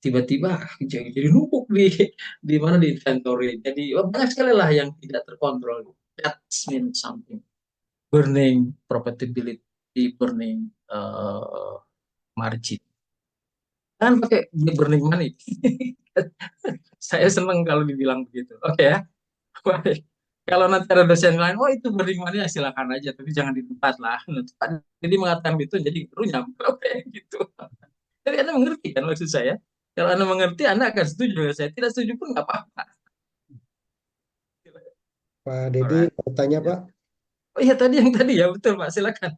Tiba-tiba jadi numpuk di mana di inventory. Jadi banyak sekali lah yang tidak terkontrol. That means something. Burning profitability, burning margin. Kan pakai burning money. Saya senang kalau dibilang begitu. Oke ya. Baik. Kalau nanti ada dosen lain, oh itu burning money ya silakan aja, tapi jangan di tempat lah. Jadi mengatakan itu jadi runyam. Oke gitu. Jadi Anda mengerti kan maksud saya? Kalau Anda mengerti, Anda akan setuju. Saya tidak setuju pun nggak apa-apa. Pak Dedi Alright. bertanya Pak. Oh iya tadi yang tadi ya betul Pak, silakan.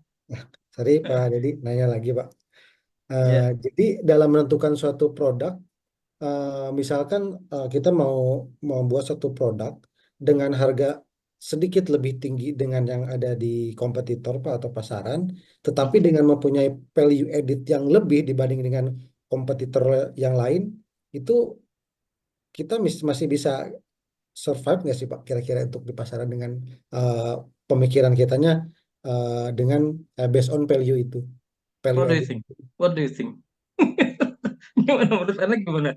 Sorry Pak Dedi nanya lagi Pak. Ya. Jadi dalam menentukan suatu produk, misalkan kita mau membuat suatu produk dengan harga sedikit lebih tinggi dengan yang ada di kompetitor Pak atau pasaran, tetapi dengan mempunyai value added yang lebih dibanding dengan kompetitor yang lain, itu kita masih bisa survive nggak sih Pak kira-kira untuk di pasaran dengan pemikiran kitanya dengan based on value itu, value What do you added. think? What do you think? Gimana menurut Anda gimana?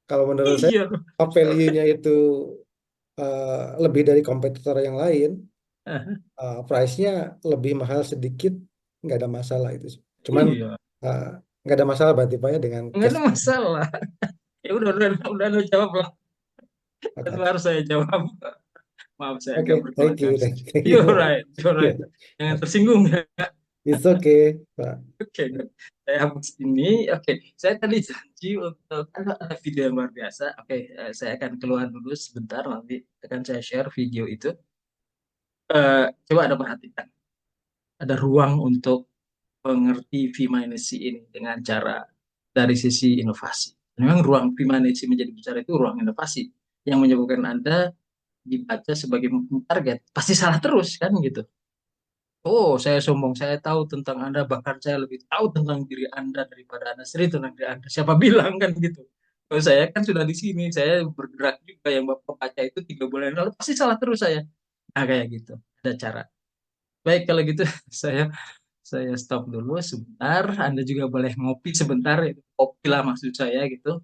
Kalau menurut saya, Iya. value-nya itu lebih dari kompetitor yang lain, price-nya lebih mahal sedikit, nggak ada masalah itu. Cuman Iya. nggak ada masalah berarti Pak ya dengan Nggak cash. ada masalah. Ya udah Anda jawab lah. Oke, Itu harus saya jawab. Maaf saya Oke, agak thank you, berkomentar. thank you. You're right, you're right. Jangan tersinggung ya. It's okay, Pak. Oke, good. Saya hapus ini. Oke, saya tadi janji untuk ada video yang luar biasa. Oke, saya akan keluar dulu sebentar. Nanti akan saya share video itu. Coba Anda perhatikan. Ada ruang untuk mengerti V-C ini dengan cara dari sisi inovasi. Memang ruang prima-niche menjadi besar itu ruang inovasi yang menyebabkan Anda dibaca sebagai target. Pasti salah terus kan gitu. Oh, saya sombong, saya tahu tentang Anda, bahkan saya lebih tahu tentang diri Anda daripada Anda sendiri tentang diri Anda. Siapa bilang kan gitu. Kalau saya kan sudah di sini, saya bergerak juga, yang Bapak baca itu 3 bulan yang lalu, pasti salah terus saya. Nah, kayak gitu. Ada cara. Baik, kalau gitu saya stop dulu sebentar. Anda juga boleh ngopi sebentar, kopi lah maksud saya gitu.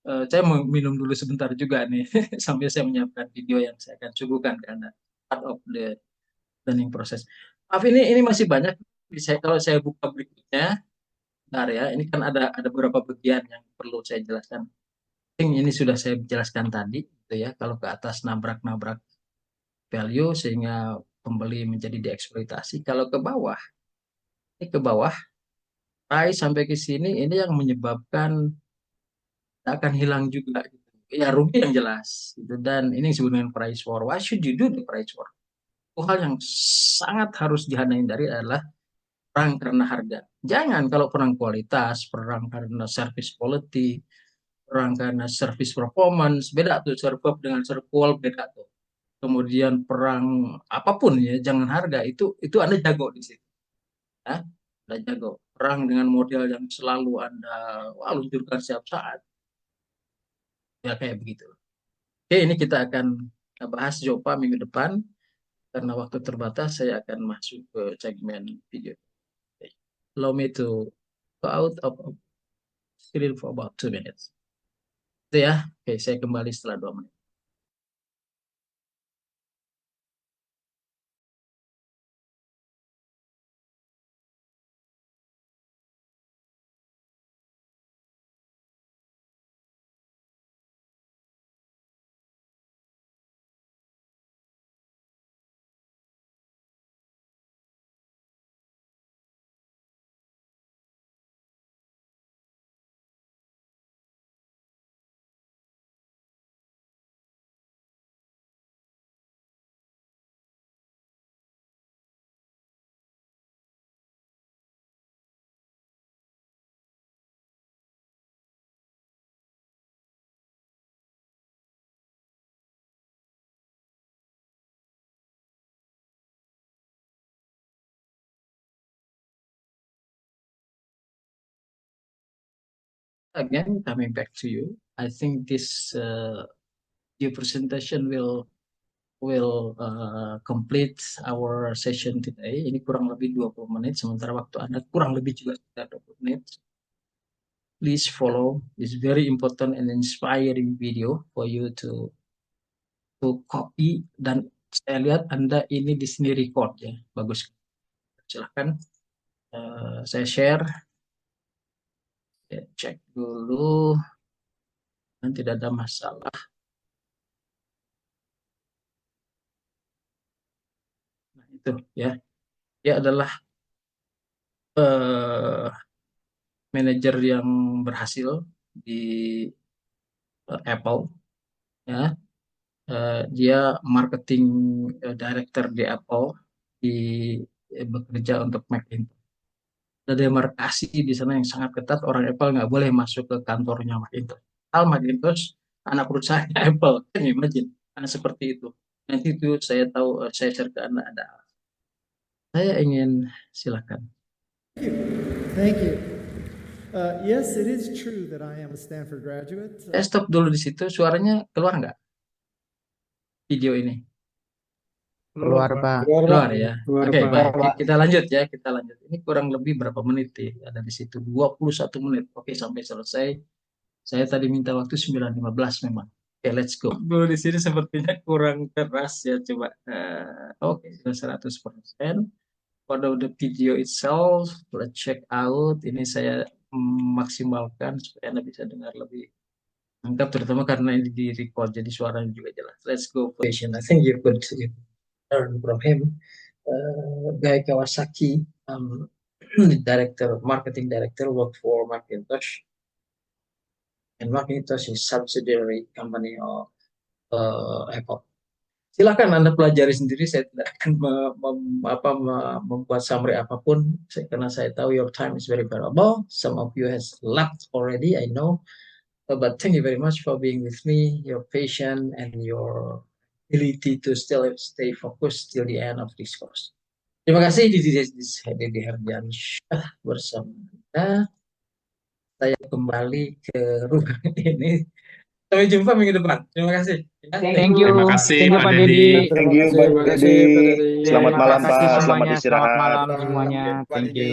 Saya mau minum dulu sebentar juga nih, sambil saya menyiapkan video yang saya akan suguhkan ke Anda. Part of the learning process. Maaf, ini masih banyak. Kalau saya buka berikutnya, bentar ya. Ini kan ada beberapa bagian yang perlu saya jelaskan. Ini sudah saya jelaskan tadi, gitu ya. Kalau ke atas nabrak-nabrak value sehingga pembeli menjadi dieksploitasi. Kalau ke bawah, price sampai ke sini, ini yang menyebabkan akan hilang juga. Gitu. Ya rugi yang jelas. Gitu. Dan ini yang disebut dengan price war. Why should you do the price war? Hal yang sangat harus dihindari adalah perang karena harga. Jangan kalau perang kualitas, perang karena service quality, perang karena service performance, beda tuh serve dengan serve qual, beda tuh. Kemudian perang apapun ya, jangan harga, itu Anda jago di situ. Ya, Anda jago. Perang dengan model yang selalu Anda luncurkan setiap saat. Ya kayak begitu. Oke, ini kita akan bahas Jopa minggu depan. Karena waktu terbatas, saya akan masuk ke segmen video. Allow me to go out of screen for about 2 minutes. Itu ya. Oke, saya kembali setelah 2 menit. Again, coming back to you, I think this your presentation will complete our session today. Ini kurang lebih 20 menit, sementara waktu Anda kurang lebih juga sekitar 20 menit. Please follow this very important and inspiring video for you to copy, dan saya lihat Anda ini di sini record ya. Bagus. Silahkan saya share. Cek dulu. Dan tidak ada masalah. Nah, itu ya. Dia adalah manajer yang berhasil di Apple ya. Dia marketing director di Apple, bekerja untuk Macintosh. Ada demarkasi di sana yang sangat ketat. Orang Apple nggak boleh masuk ke kantornya Macintosh. Macintosh anak perusahaannya Apple, kan imagine, seperti itu. Nanti itu saya tahu, saya share ke Anda ada. Saya ingin silakan. Thank you. Yes, it is true that I am a Stanford graduate. Saya stop dulu di situ. Suaranya keluar nggak? Video ini. Keluar, Pak. Keluar ya. Keluar, Oke, Pak. baik. Kita lanjut ya. Kita lanjut. Ini kurang lebih berapa menit ya? Ada di situ 21 menit. Oke, sampai selesai. Saya tadi minta waktu 9:15 memang. Oke, let's go. Dulu di sini sepertinya kurang keras ya. Coba. Oke, 100%. For the video itself, let's check out. Ini saya maksimalkan supaya Anda bisa dengar lebih lengkap, terutama karena ini di record, jadi suaranya juga jelas. Let's go. I think you could learn from him. Guy Kawasaki, marketing director, worked for Macintosh, and Macintosh is subsidiary company of Apple. Silakan Anda pelajari sendiri. Saya tidak akan membuat summary apapun, karena saya tahu your time is very valuable. Some of you has left already, I know. But thank you very much for being with me, your patience and your ability to still stay focused till the end of this course. Terima kasih Didi Herdiansyah bersama Anda. Saya kembali ke ruang ini. Sampai jumpa minggu depan. Terima kasih. Ya, Thank you. Terima kasih Thank you Pak Pak Dedi. Dedi. Thank you Pak Terima kasih Dedi. Pak Dedi. Selamat Terima malam kasih Pak, selamat semuanya. Selamat istirahat. malam Malam. semuanya. Pak Thank Dedi. you.